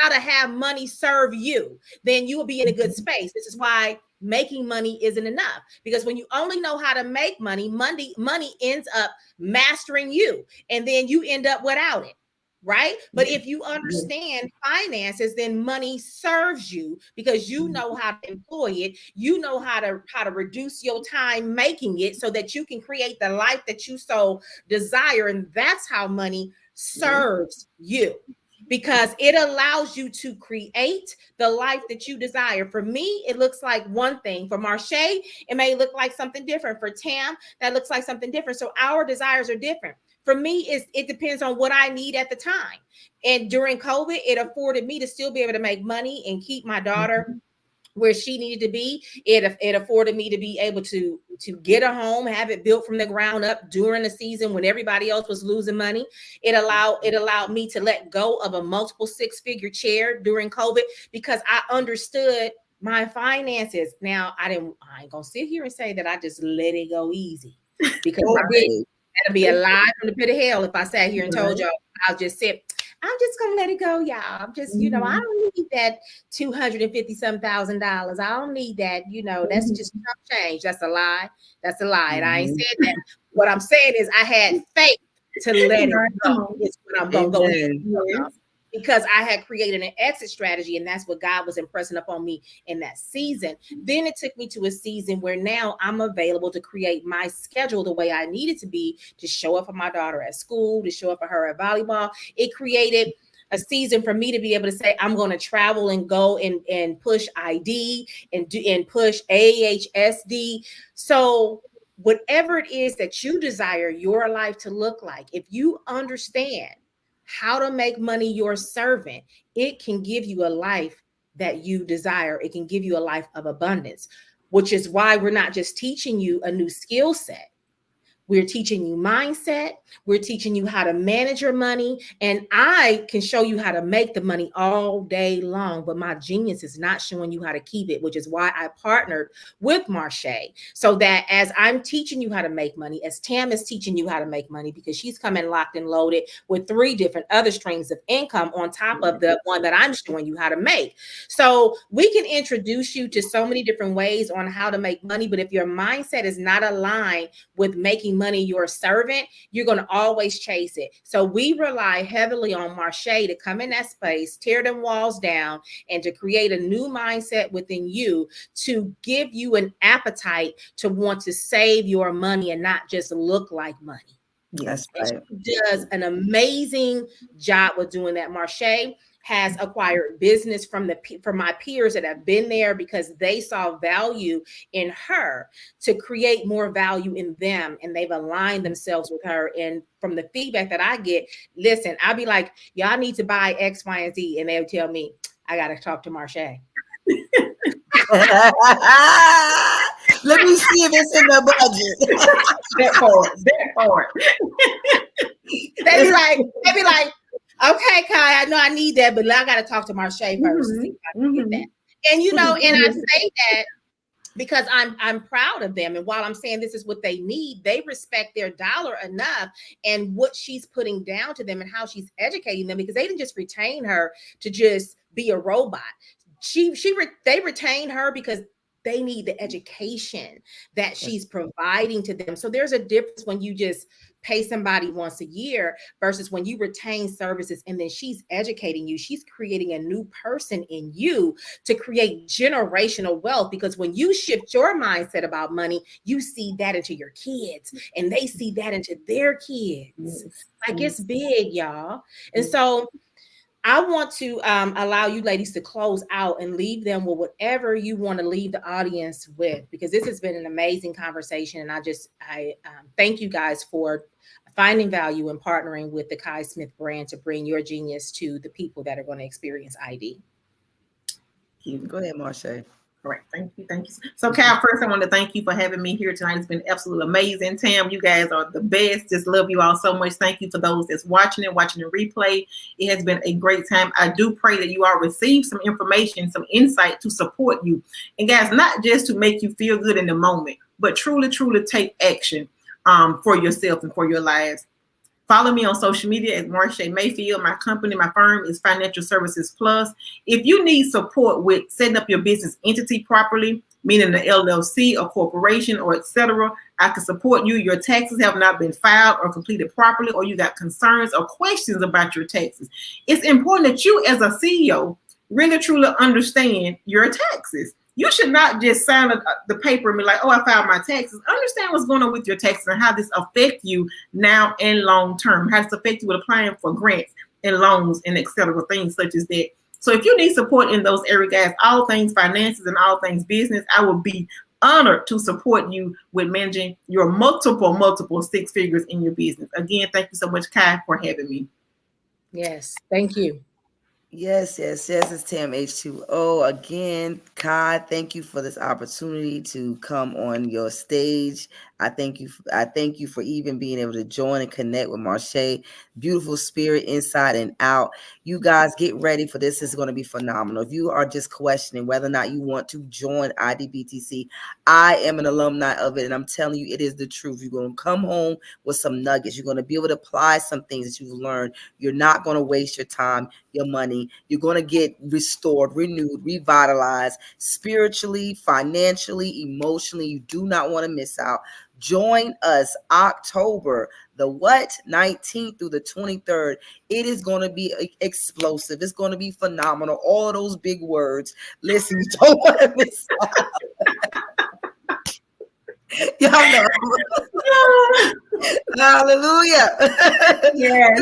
how to have money serve you, then you will be in a good space. This is why making money isn't enough, because when you only know how to make money, money ends up mastering you, and then you end up without it. Right? But if you understand finances, then money serves you because you know how to employ it. You know how to reduce your time making it so that you can create the life that you so desire. And that's how money serves you, because it allows you to create the life that you desire. For me, it looks like one thing. For Marche, it may look like something different. For Tam, that looks like something different. So our desires are different. For me, it depends on what I need at the time. And during COVID, it afforded me to still be able to make money and keep my daughter where she needed to be. It afforded me to be able to get a home, have it built from the ground up during the season when everybody else was losing money. It allowed me to let go of a multiple 6-figure chair during COVID because I understood my finances. Now, I ain't gonna sit here and say that I just let it go easy, because that'd be a lie from the pit of hell if I sat here and told y'all I'll just sit. I'm just gonna let it go, y'all. I'm just, I don't need that $250,000. I don't need that. That's just change. That's a lie. That's a lie. And I ain't said that. What I'm saying is I had faith to let it go. It's what I'm gonna go ahead and do, because I had created an exit strategy, and that's what God was impressing upon me in that season. Then it took me to a season where now I'm available to create my schedule the way I needed to be, to show up for my daughter at school, to show up for her at volleyball. It created a season for me to be able to say, I'm going to travel and go and push ID and push AHSD. So whatever it is that you desire your life to look like, if you understand how to make money your servant, it can give you a life that you desire. It can give you a life of abundance, which is why we're not just teaching you a new skill set. We're teaching you mindset. We're teaching you how to manage your money. And I can show you how to make the money all day long, but my genius is not showing you how to keep it, which is why I partnered with Marche, so that as I'm teaching you how to make money, as Tam is teaching you how to make money, because she's coming locked and loaded with 3 different other streams of income on top of the one that I'm showing you how to make. So we can introduce you to so many different ways on how to make money, but if your mindset is not aligned with making money your servant, you're going to always chase it. So we rely heavily on Marche to come in that space, tear them walls down, and to create a new mindset within you to give you an appetite to want to save your money and not just look like money. That's right. She does an amazing job with doing that. Marche has acquired business from my peers that have been there because they saw value in her to create more value in them, and they've aligned themselves with her. And from the feedback that I get, listen, I'll be like, y'all need to buy X, Y, and Z, and they'll tell me, I got to talk to Marche. Let me see if it's in the budget. That part. They be like, okay, Kai, I know I need that, but I got to talk to Marche first. And and I say that because I'm proud of them. And while I'm saying this is what they need, they respect their dollar enough and what she's putting down to them and how she's educating them, because they didn't just retain her to just be a robot. They retain her because they need the education that she's providing to them. So there's a difference when you just pay somebody once a year versus when you retain services and then she's educating you. She's creating a new person in you to create generational wealth, because when you shift your mindset about money, you see that into your kids and they see that into their kids. Like, it's big, y'all. And so I want to allow you ladies to close out and leave them with whatever you want to leave the audience with, because this has been an amazing conversation. And I thank you guys for finding value and partnering with the Kai Smith brand to bring your genius to the people that are going to experience ID. Go ahead, Marsha. All right, thank you. So, Cal, first I want to thank you for having me here tonight. It's been absolutely amazing. Tam, you guys are the best. Just love you all so much. Thank you for those that's watching the replay. It has been a great time. I do pray that you all receive some information, some insight to support you. And guys, not just to make you feel good in the moment, but truly, truly take action for yourself and for your lives. Follow me on social media at Marsha Mayfield. My company, my firm is Financial Services Plus. If you need support with setting up your business entity properly, meaning the LLC or corporation or etc., I can support you. Your taxes have not been filed or completed properly, or you got concerns or questions about your taxes. It's important that you as a CEO really truly understand your taxes. You should not just sign the paper and be like, oh, I filed my taxes. Understand what's going on with your taxes and how this affects you now and long term. How this affects you with applying for grants and loans and et cetera, things such as that. So if you need support in those areas, guys, all things finances and all things business, I will be honored to support you with managing your multiple six figures in your business. Again, thank you so much, Kai, for having me. Yes, thank you. Yes. It's Tam H2O. Again, Kai, thank you for this opportunity to come on your stage. I thank you for even being able to join and connect with Marsha. Beautiful spirit inside and out. You guys get ready for this. It's going to be phenomenal. If you are just questioning whether or not you want to join IDBTC, I am an alumni of it, and I'm telling you, it is the truth. You're going to come home with some nuggets. You're going to be able to apply some things that you've learned. You're not going to waste your time, your money. You're going to get restored, renewed, revitalized spiritually, financially, emotionally. You do not want to miss out. Join us October the 19th through the 23rd. It is going to be explosive. It's going to be phenomenal. All of those big words. Listen, you don't want to miss out. Y'all know. Hallelujah. Yes,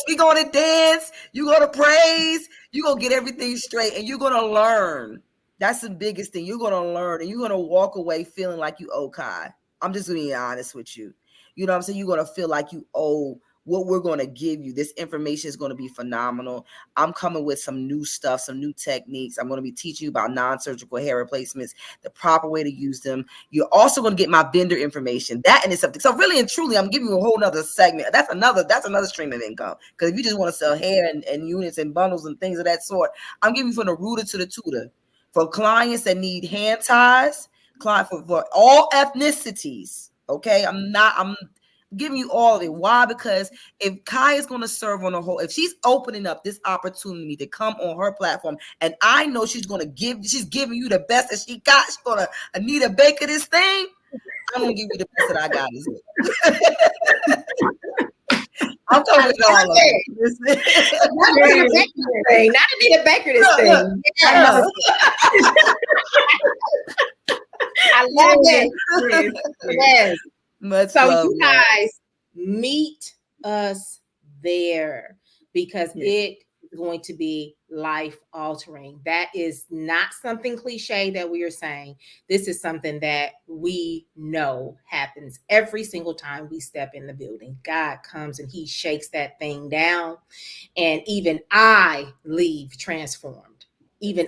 we're going to dance. You're going to praise. You're going to get everything straight, and you're going to learn. That's the biggest thing. You're going to learn, and you're going to walk away feeling like you owe Kai. I'm just being honest with you. You know what I'm saying? You're going to feel like you owe what we're going to give you. This information is going to be phenomenal. I'm coming with some new stuff, some new techniques. I'm going to be teaching you about non-surgical hair replacements, the proper way to use them. You're also going to get my vendor information. That and it's something. So really and truly, I'm giving you a whole nother segment. That's another stream of income. Because if you just want to sell hair and units and bundles and things of that sort, I'm giving you from the rooter to the tutor. For clients that need hand ties, for all ethnicities, okay? I'm giving you all of it. Why? Because if Kai is going to serve on a whole, if she's opening up this opportunity to come on her platform, and I know she's giving you the best that she got. She's going to Anita Baker this thing. I'm going to give you the best that I got as well. I'm talking about all of it. Not Anita Baker this thing. Yeah. I love it. Yes. Much so love, you guys meet us there, because it is going to be life altering. That is not something cliche that we are saying. This is something that we know happens every single time we step in the building. God comes and he shakes that thing down, and even I leave transformed. Even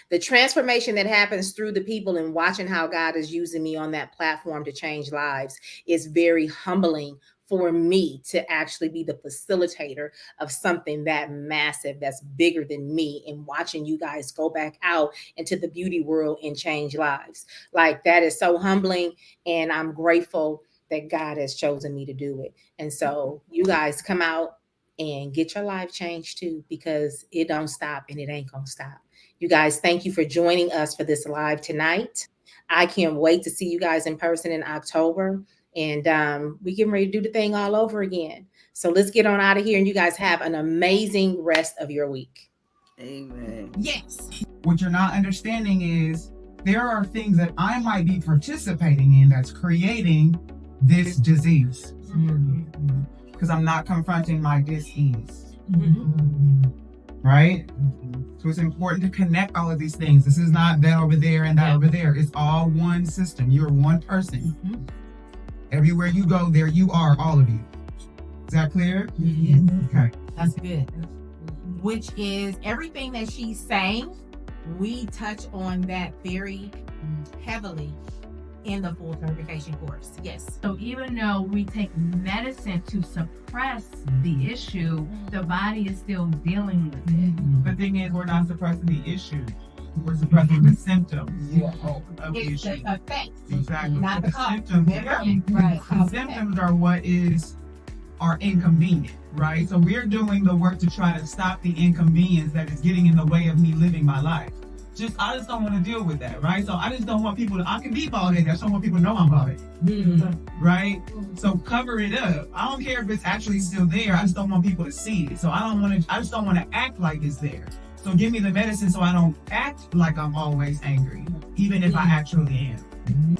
the transformation that happens through the people and watching how God is using me on that platform to change lives is very humbling for me to actually be the facilitator of something that massive, that's bigger than me, and watching you guys go back out into the beauty world and change lives. Like, that is so humbling, and I'm grateful that God has chosen me to do it. And so you guys come out and get your life changed too, because it don't stop and it ain't gonna stop. You guys, thank you for joining us for this live tonight. I can't wait to see you guys in person in October. And we getting ready to do the thing all over again. So let's get on out of here, and you guys have an amazing rest of your week. Amen. Yes. What you're not understanding is there are things that I might be participating in that's creating this disease. Because I'm not confronting my dis-ease. Right? So it's important to connect all of these things. This is not that over there and that over there. It's all one system. You're one person. Everywhere you go, there you are, all of you. Is that clear? Okay. That's good. Which is everything that she's saying, we touch on that very heavily in the full certification course. Yes. So even though we take medicine to suppress the issue, the body is still dealing with it. The thing is, we're not suppressing the issue. We're suppressing the symptoms of the It's issue. the effects, Exactly. not The the cause. symptoms, Right. the symptoms are what are inconvenient, right? So we're doing the work to try to stop the inconvenience that is getting in the way of me living my life. I just don't want to deal with that, right? So I just don't want people to, I can be bald-headed, I just don't want people to know I'm bald-headed, right? So cover it up. I don't care if it's actually still there, I just don't want people to see it. So I just don't want to act like it's there. So give me the medicine so I don't act like I'm always angry, even if I actually am.